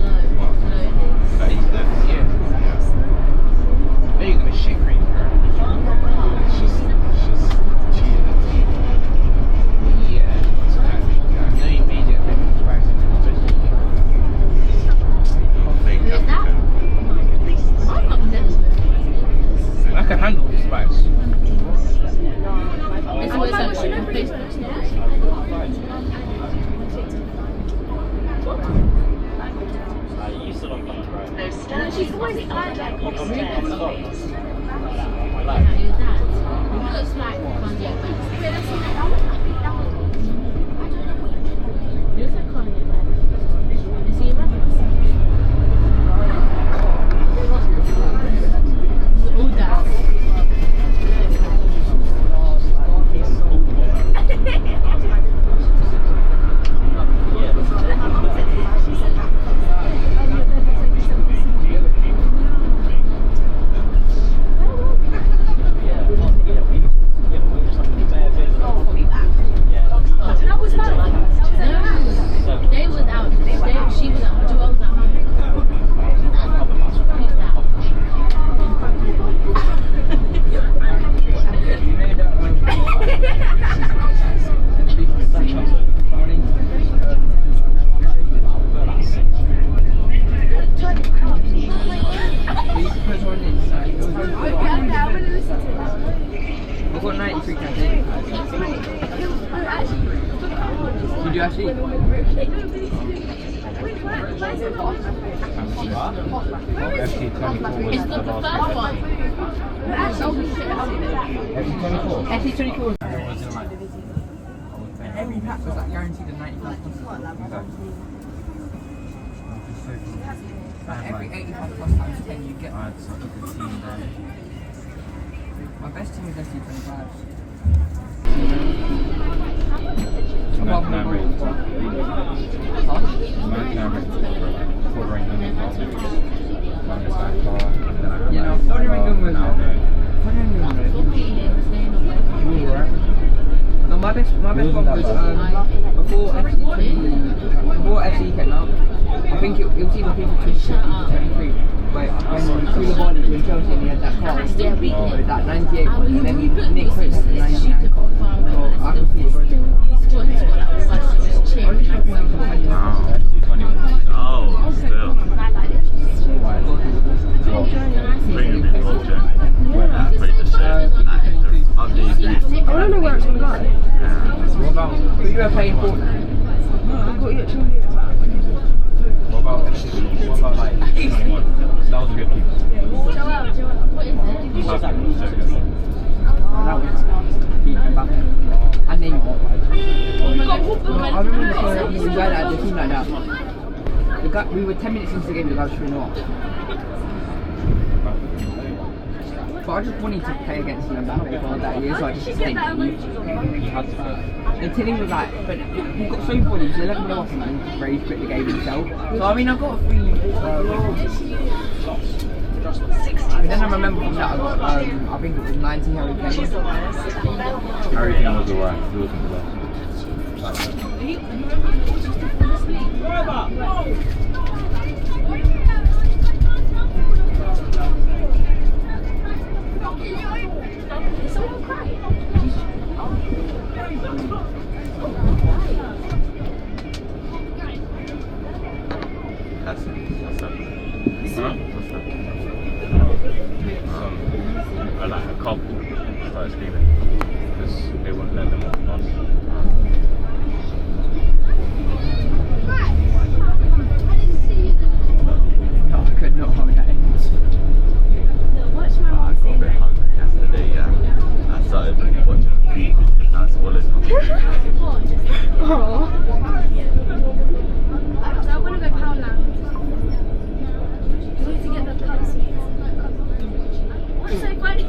That is that. Yeah. There you go, shit cream. It's just cheating. Yeah. I know you made it. Fake Is that? African. I'm not nervous. I can handle the spice. It's always like on Facebook stories. No standing on the upper deck or stairs, please. Did you actually? FT24 It's not the first one. FT24. SL3. Every pack was like guaranteed a 95 plus. Like every 85 plus times 10 you get. I had such a good team there. My best team is SL25. American rated. Huh? American rated for like Forderingham as well. You know, Forderingham was no, my best one was before FC came out. I think it was either people 22 or 23. But when through the body when Chelsea and he had that car, with that 98 one, and then Nick Coates had the 99 car. So I can see it. Oh, still. Bring a bit more journey. Pretty the shit. I'll do you. I don't know where it's going to go. What about? But you were playing Fortnite. What about like 21? That was a good keeper. That was beat Mbappe. And Neymar. I remember the guy that had the team like that. The guy, we were 10 minutes into the game, the guy was 3-0. But I just wanted to play against Mbappe for that year, so I just stayed. And Tilly was like, but he got so bored, he was 11-0 off and then just rage quit the game himself. So I mean, I got a free but then I remember from that I got, I think it was 90 Harry Kane. Harry Kane was alright, he wasn't the best. Is someone crying? That's it. Huh? Like a couple started screaming because they wouldn't let them off the bus. I could not hold that in. I got a bit hungry yesterday, yeah. I started watching a few videos, now it's all in. So I want to go Poundland. We need to get the pub seats. What's so funny?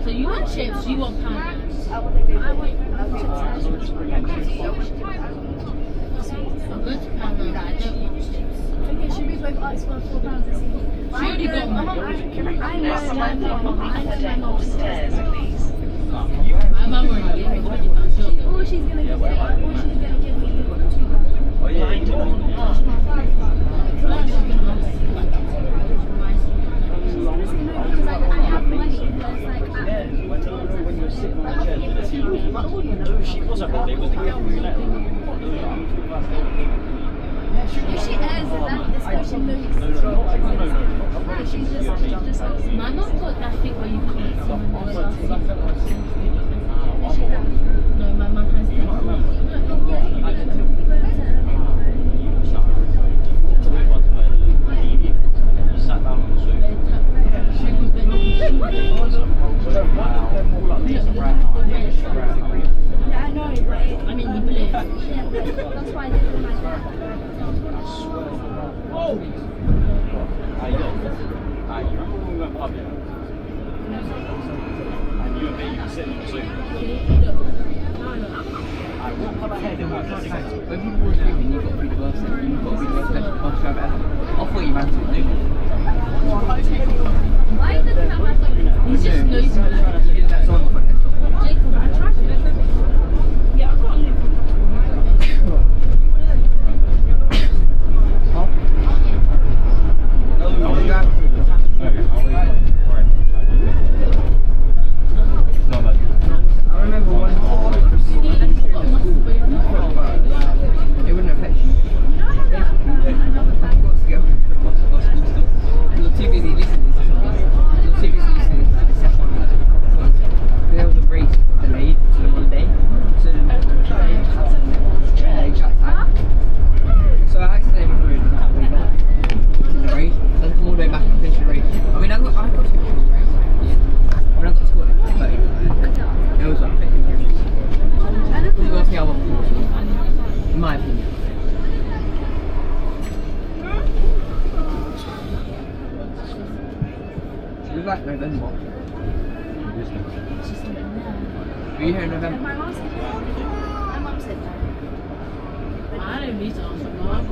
So you want chips, you want Poundland? I want chips. I'm going to Poundland, I don't want chips. Okay, should we both ask for £4? She already got mine. I know Upstairs, please. My mum already gave me £20. Or she's gonna give me £2. Oh yeah, Because I have money. There's like She wasn't ready with the girl. if she airs that, it's that she moves. She's just My mum got that thing where you can't see when there's no, my mum has Sat down on the sofa. Yeah, I know, but I mean, you believe. that's why I didn't like that. You remember when we went pubbing? And you and me were sitting on the sofa. What colour hair did we have? When people were screaming, you've got to be the worst, you've got to be the worst bus driver ever. I thought you meant to do. Why doesn't that matter? He's just nosy. You did that song before next door. Jacob, I tried to. Yeah, I've got a new I remember one it wouldn't affect you. I forgot to get off the bus or school stuff. I was too busy listening to something. was like November. She's not there. Were you here in November? My mum said that. I don't need to ask her. Mum.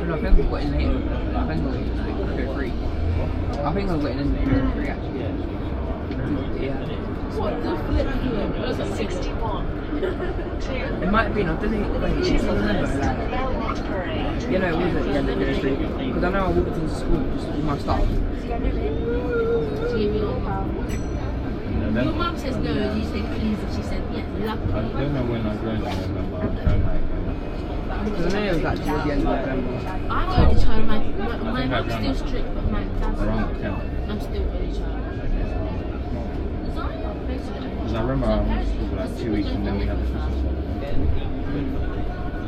No, I think we got in later. I think we got in like period 3. I think I got in period 3 actually. Yeah. What the flip? What's that? 61. It might have been, I don't know, wait, I don't remember, like, you know, it was at the end of period 3, because I know I walked into school just with my stuff. She gave you all power. Your mum says no, you say please, and she said yes, lucky. I don't know when I joined in November. I'm trying like. Because I know it was like towards the end of November. I'm only child, my mum's still strict, but my dad's Around the 10th. I'm still only child. Because I remember I went to school for like 2 weeks and then we had the Christmas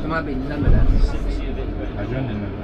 So it might be December then. I joined in November.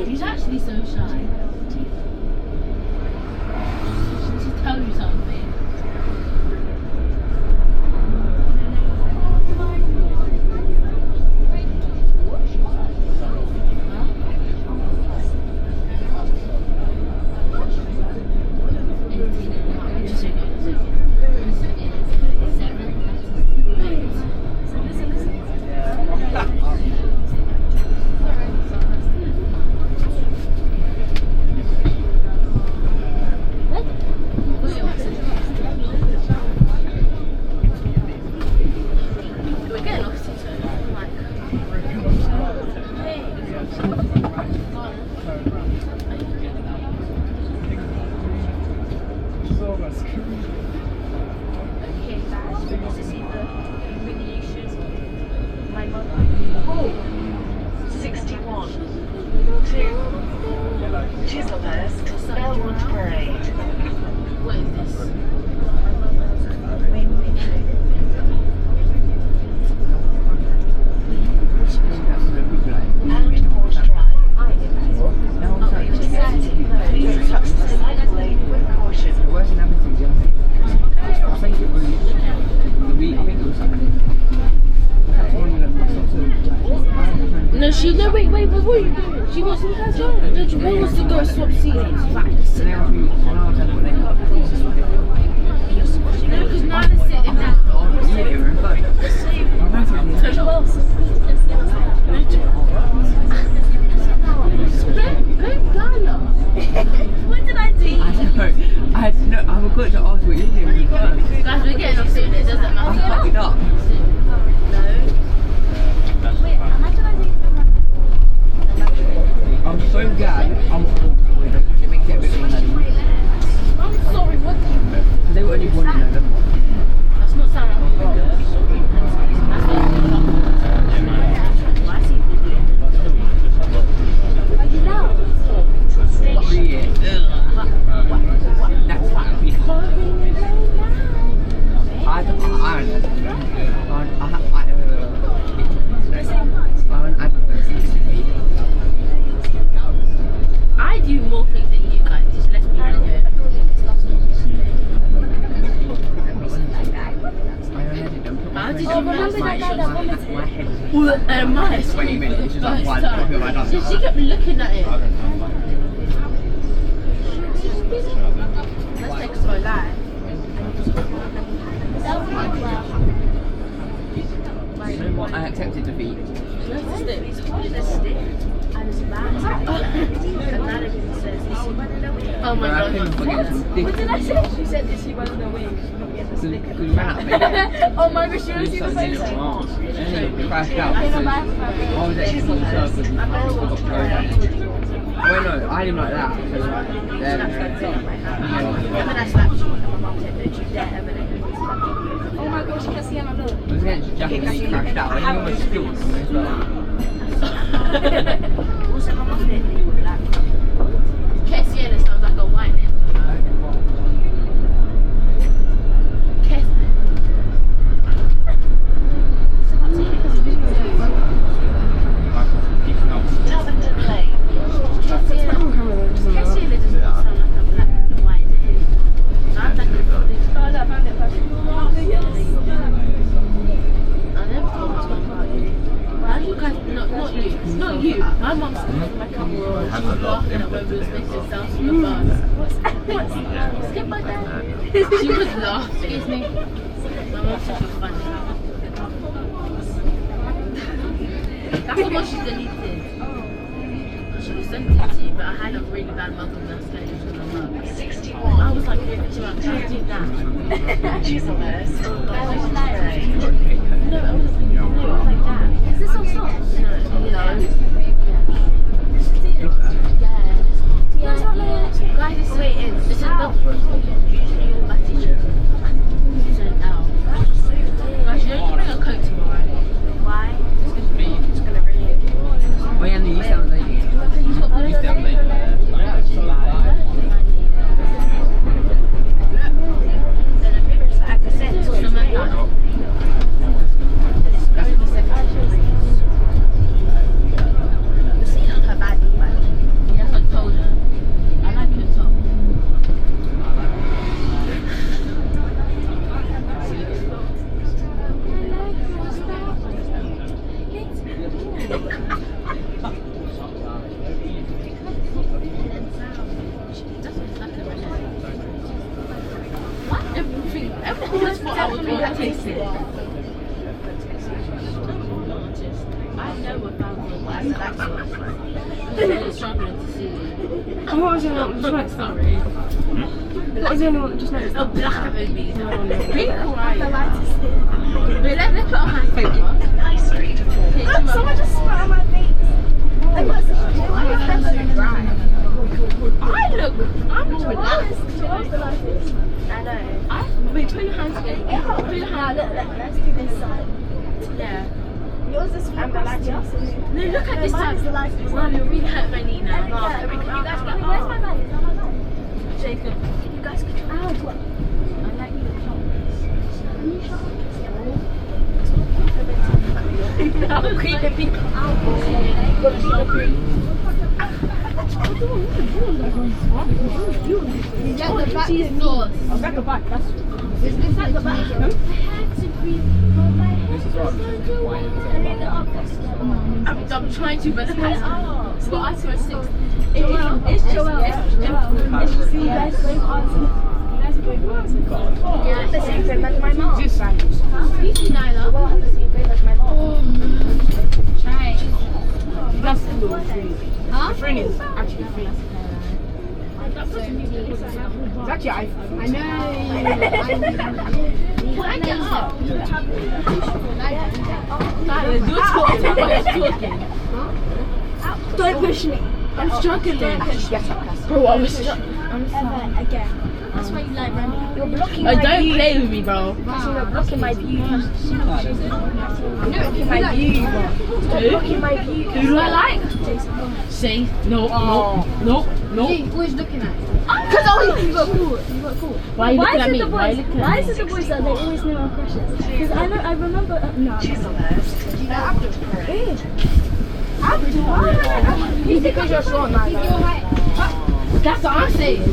He's actually so shy. She'll tell you something. Chislehurst Parade. What is this? And Horse Drive. Please cross the cycle lane with caution. It wasn't everything, did I think it was the week, I think it was Saturday. No, she no wait, before you do it, she wants to have John. Don't you want to go swap seats? So they asked me, and I was like, what they got? No, because now they're sitting down. Yeah, they were in front. What did I do? I don't know. I don't know. I'm going to ask what you're doing first. Guys, we're getting off soon. It doesn't matter. I'm fucking up. I'm so glad I'm it makes it a bit more money. I'm sorry, what do you mean? So they were only one in November. That's not Sarah. That's not 3 years. That's fine. I don't know. My 20 minutes. She's like, why first have I done time. She kept looking at it. Let's take so live. You know what? I accepted defeat. Where's the stick? He's holding a stick and it's bad. And now it says, is he running away? Oh my god. What did I say? She said, is he running away? We ran out of it. Oh my gosh, you don't see the same thing. And then it crashed out because I was actually full circle and I just got thrown. Well, no, I didn't like that. So then, And then I slapped you and my mum said, don't you dare ever let him slap you. Oh my gosh, Cassiana, look. it was against Jack and he crashed out. And he almost killed me as well. Also, my mum didn't think like Cassiana sounds like a white name. Lavender Lane. Cassiana does not sound like a black and white name. Sounds like a Oh, no, I found it first. I never thought much about you. Why do you guys, not you. My mum said my camera on. She was laughing at when we was making sounds from the bus. Skip my dad. She was laughing. Excuse me. My mum said she was funny. That's the one she deleted. She was sent it to you, but I had a really bad mother when I was going to my mum. 61. I was like, can't do that. Chislehurst and Bromley. No, I was like that. Is this on socks? No. Yeah. Guys, it's wait, it's a dog. Usually all batty chicken. It's an L. Guys, you don't bring a coat tomorrow. Why? It's gonna rain. Oh yeah, no, you sound like you. You sound like And what was the one just next to it? What was the only one just next to Oh, black movie. Be quiet. Wait, let me put on my face. Someone just spat on my face. I'm relaxed. I know. Wait, put your hands together. Put your hands. Let's do this side. Yeah. Yours is from the light. No, look at this side. Mom, you really hurt my knee now. Mom, you guys get Where's my light? Is that my light? Jacob, you guys could try. I like you. Can you shut up? No, creepy people. Cheese sauce. I'll back the back. That's. Is that the back? I had to breathe. this is why I'm trying to, but look at it. Well, I saw a 6. It's Joelle. It's you guys both answered. You guys both answered. Yeah, The same thing as my mom. You see, Nyla. Joelle has the same thing as my mom. Try. That's the free. Huh? The friend is actually free. It's actually iPhone. I know. Can I get up? Don't push me. I'm struggling. Bro, I was struggling. Again. That's why you like running. You're blocking my Don't view. play with me, bro. You're blocking my view. You're blocking my view. You're blocking my view. Who do I like? See? No, no. Who's looking at you? Because you got caught. You got caught. Why are you looking at me? Why is it the boys that they always know our crushes? Because I remember. No. Chislehurst and It's because you're short now. That's what I'm saying.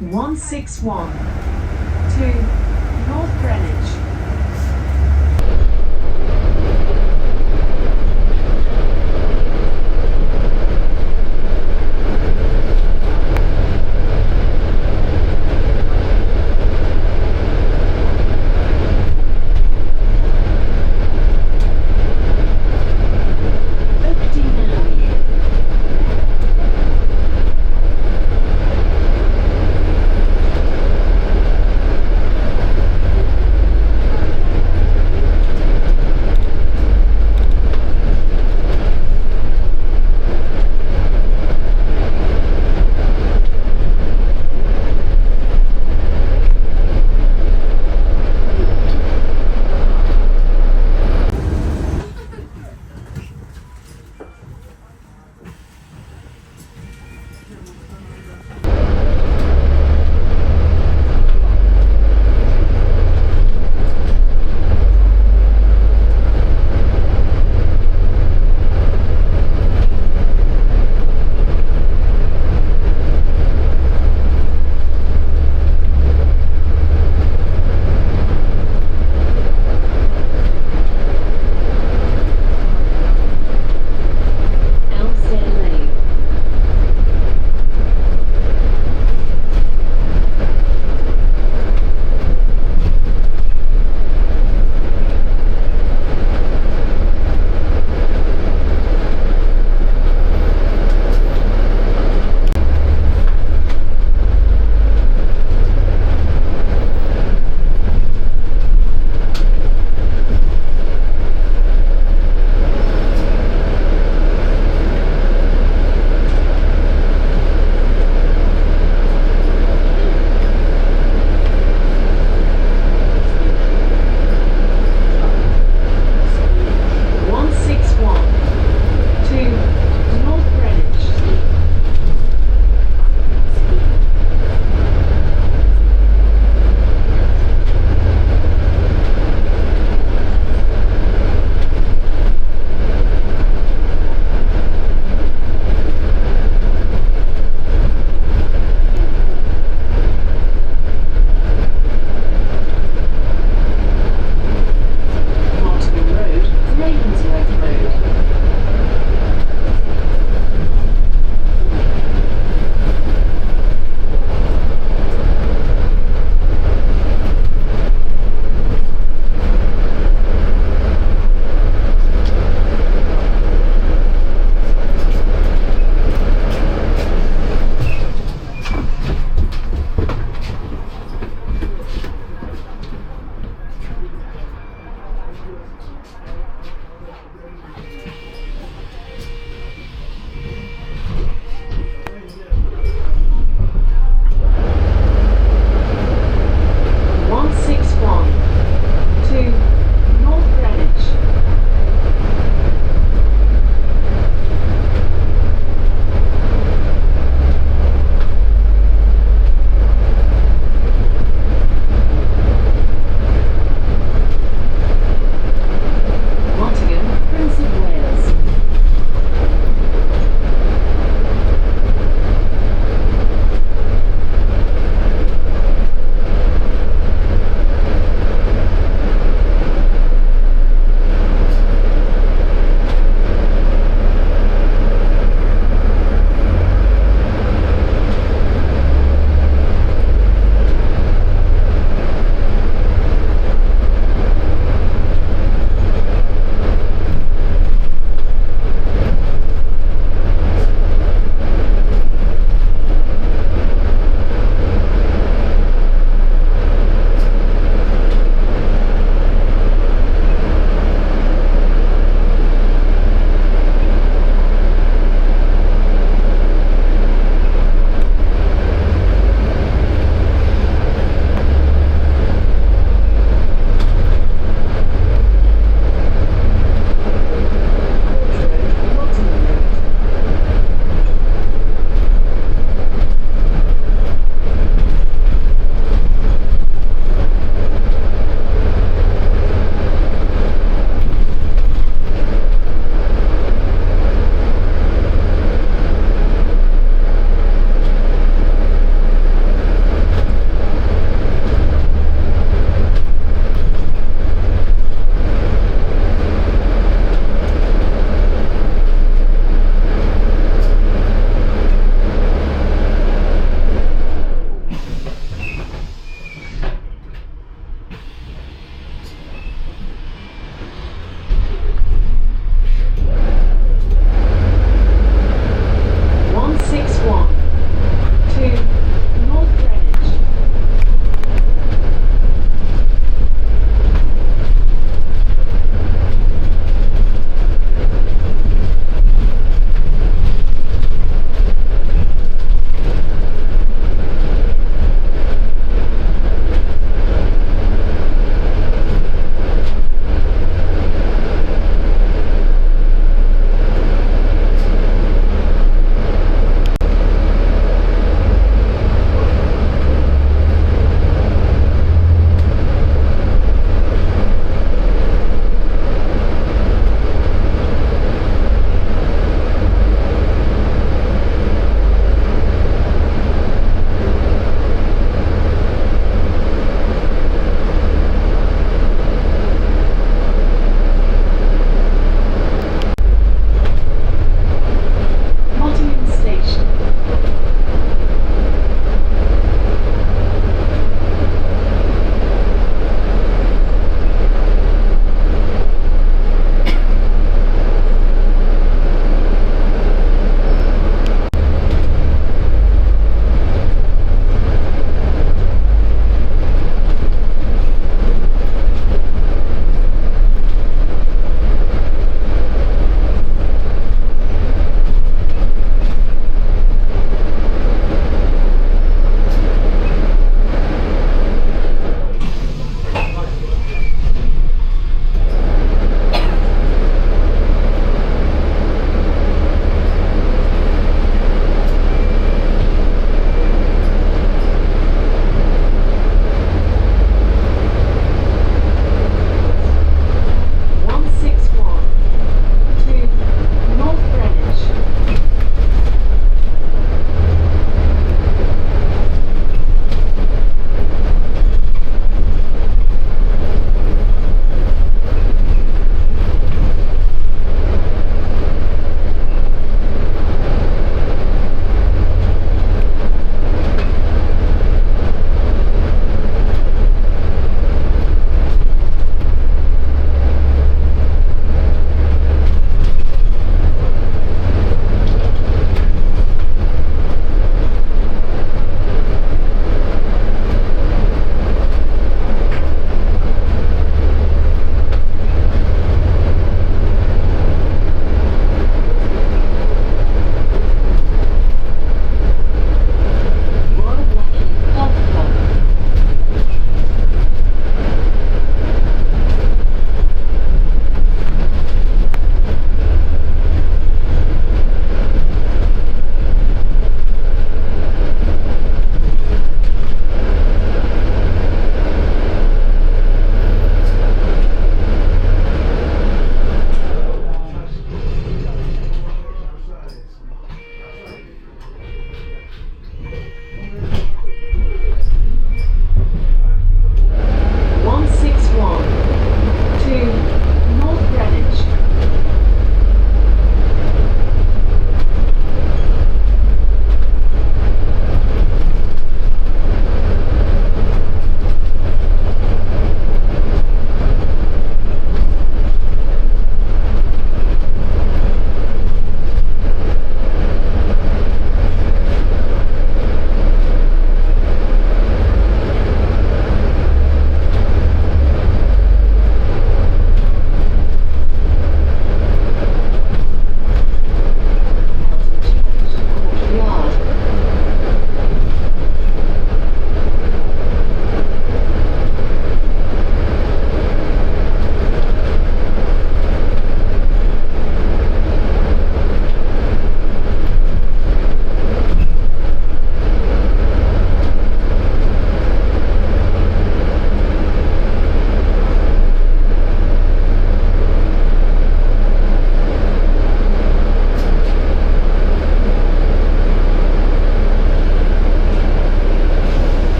161 to North Greenwich.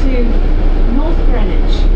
to North Greenwich.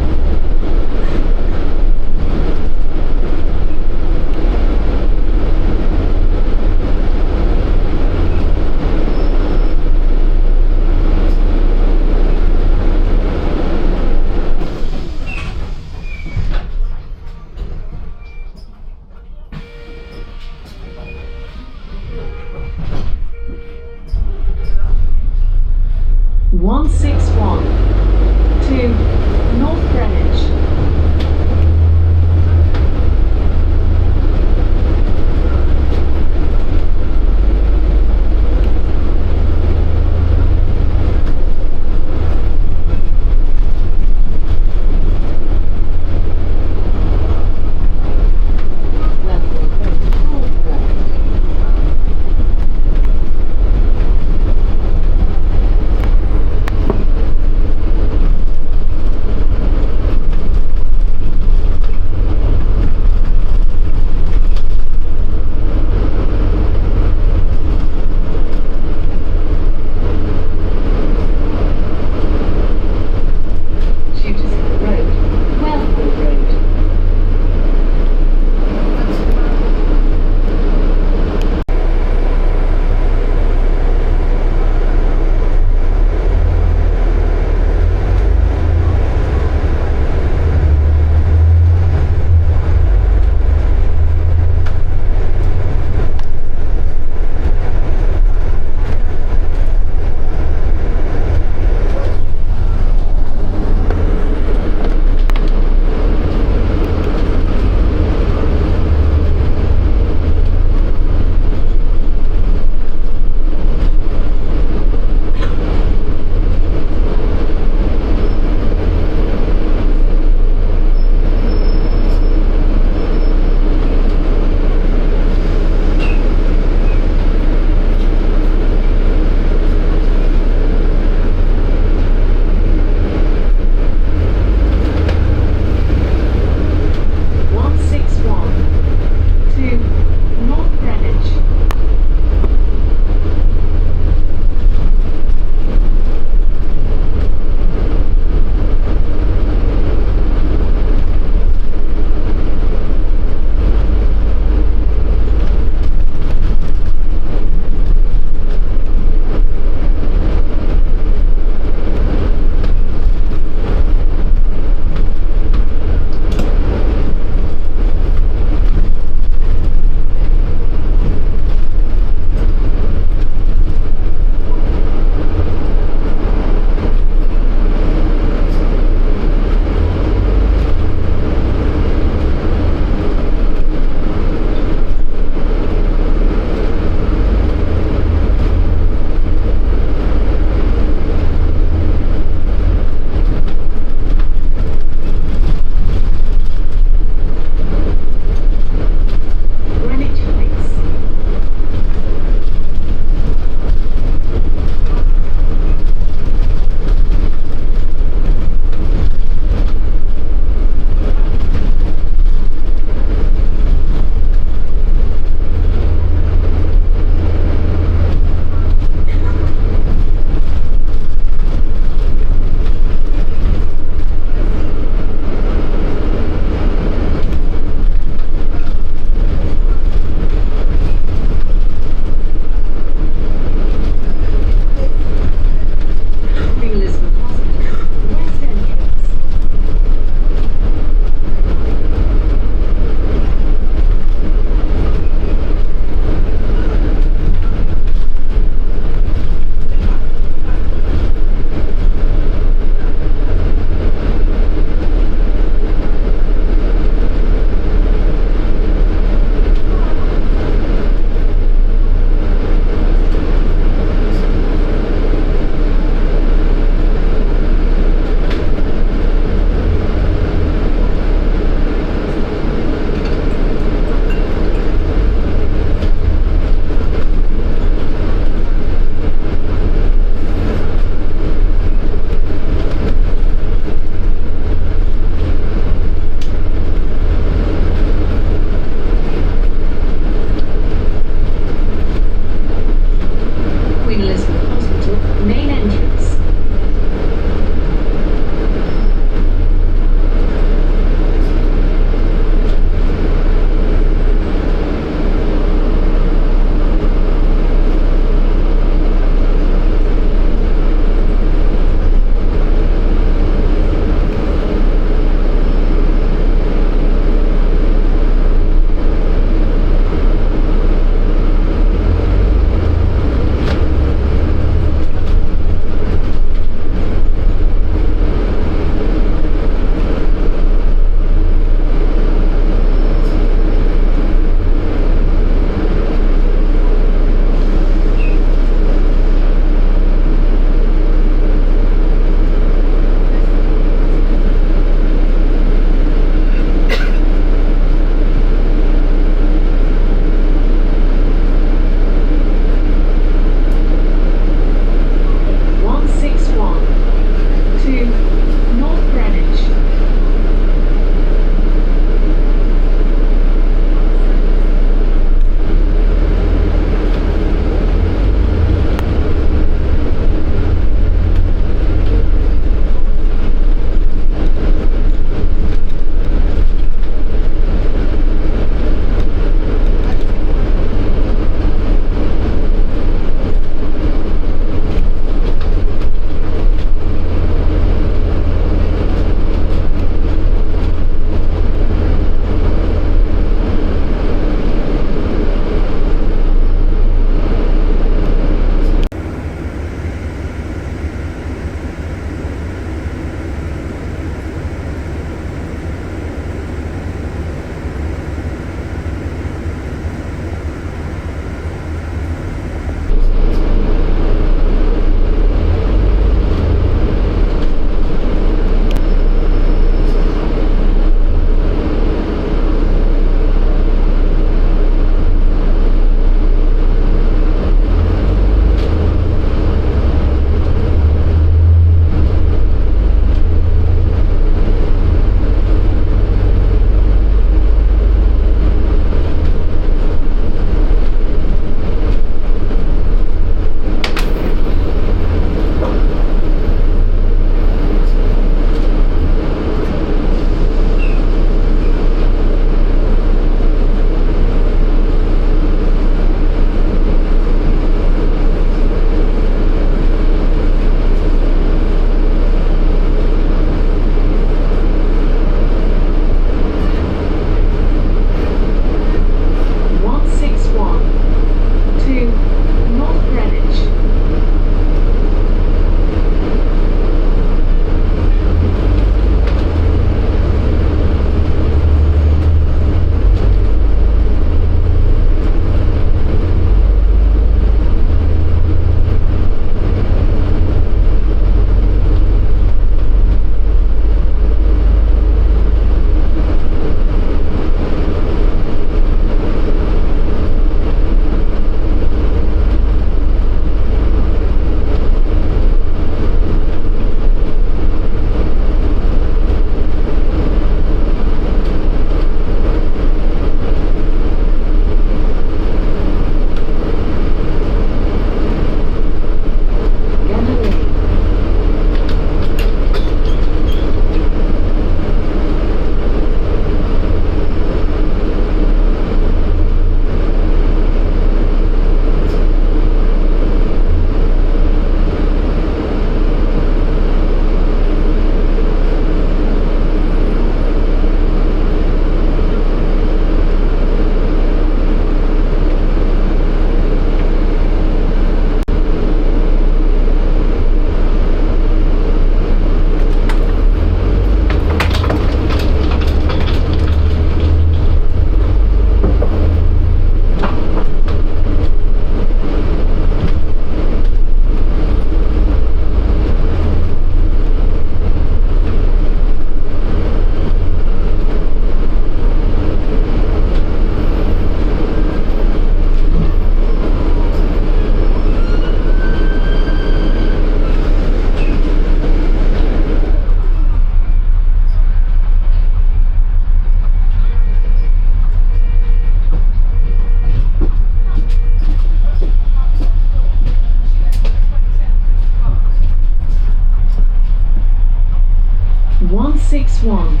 161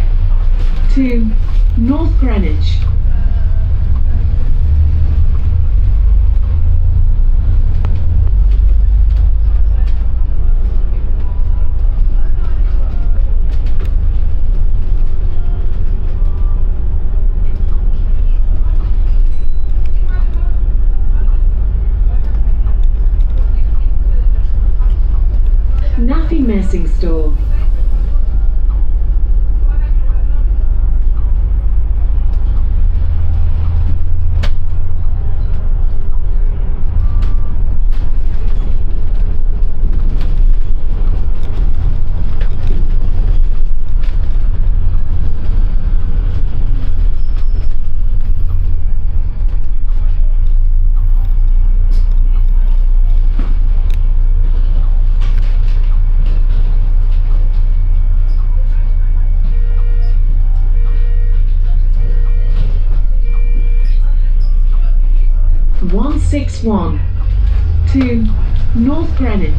to North Greenwich. Naffy Messing Store. One to North Greenwich.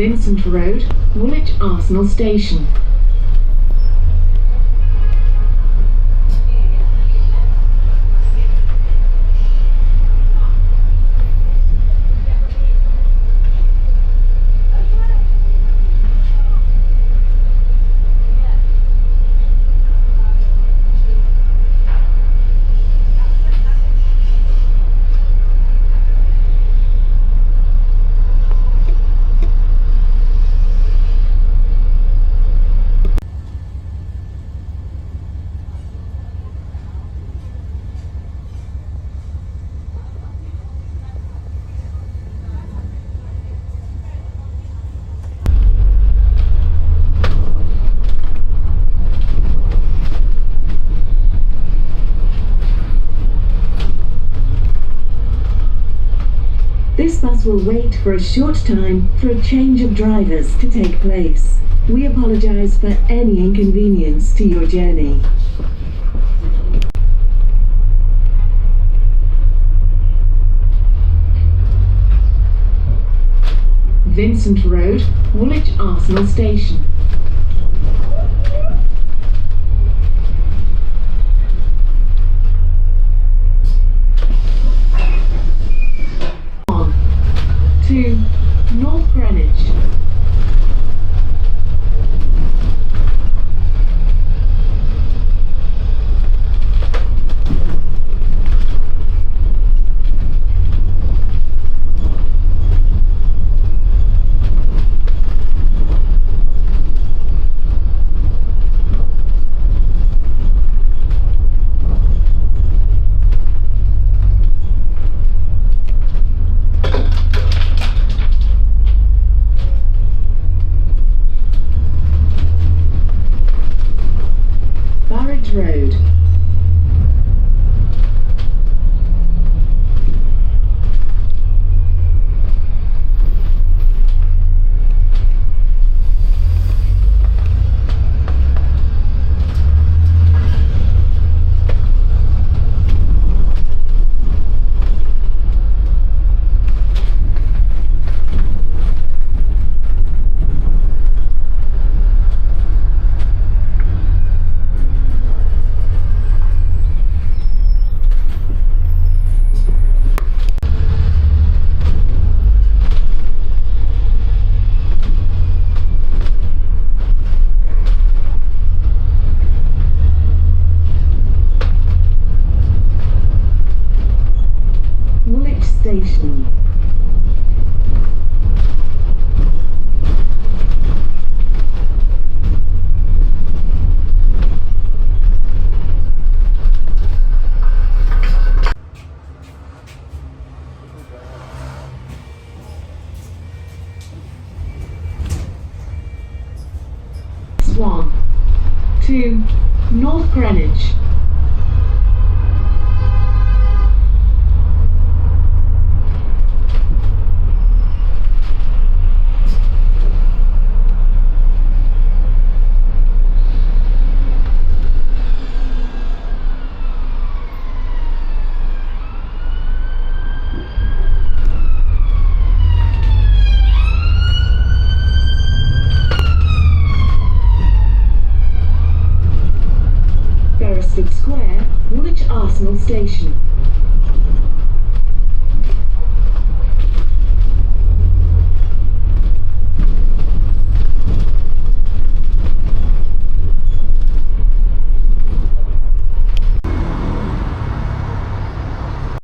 Vincent Road, Woolwich Arsenal Station. This bus will wait for a short time for a change of drivers to take place. We apologise for any inconvenience to your journey. Vincent Road, Woolwich Arsenal Station. To North Greenwich. Road. Station. Swan to North Greenwich. Square, Woolwich Arsenal Station.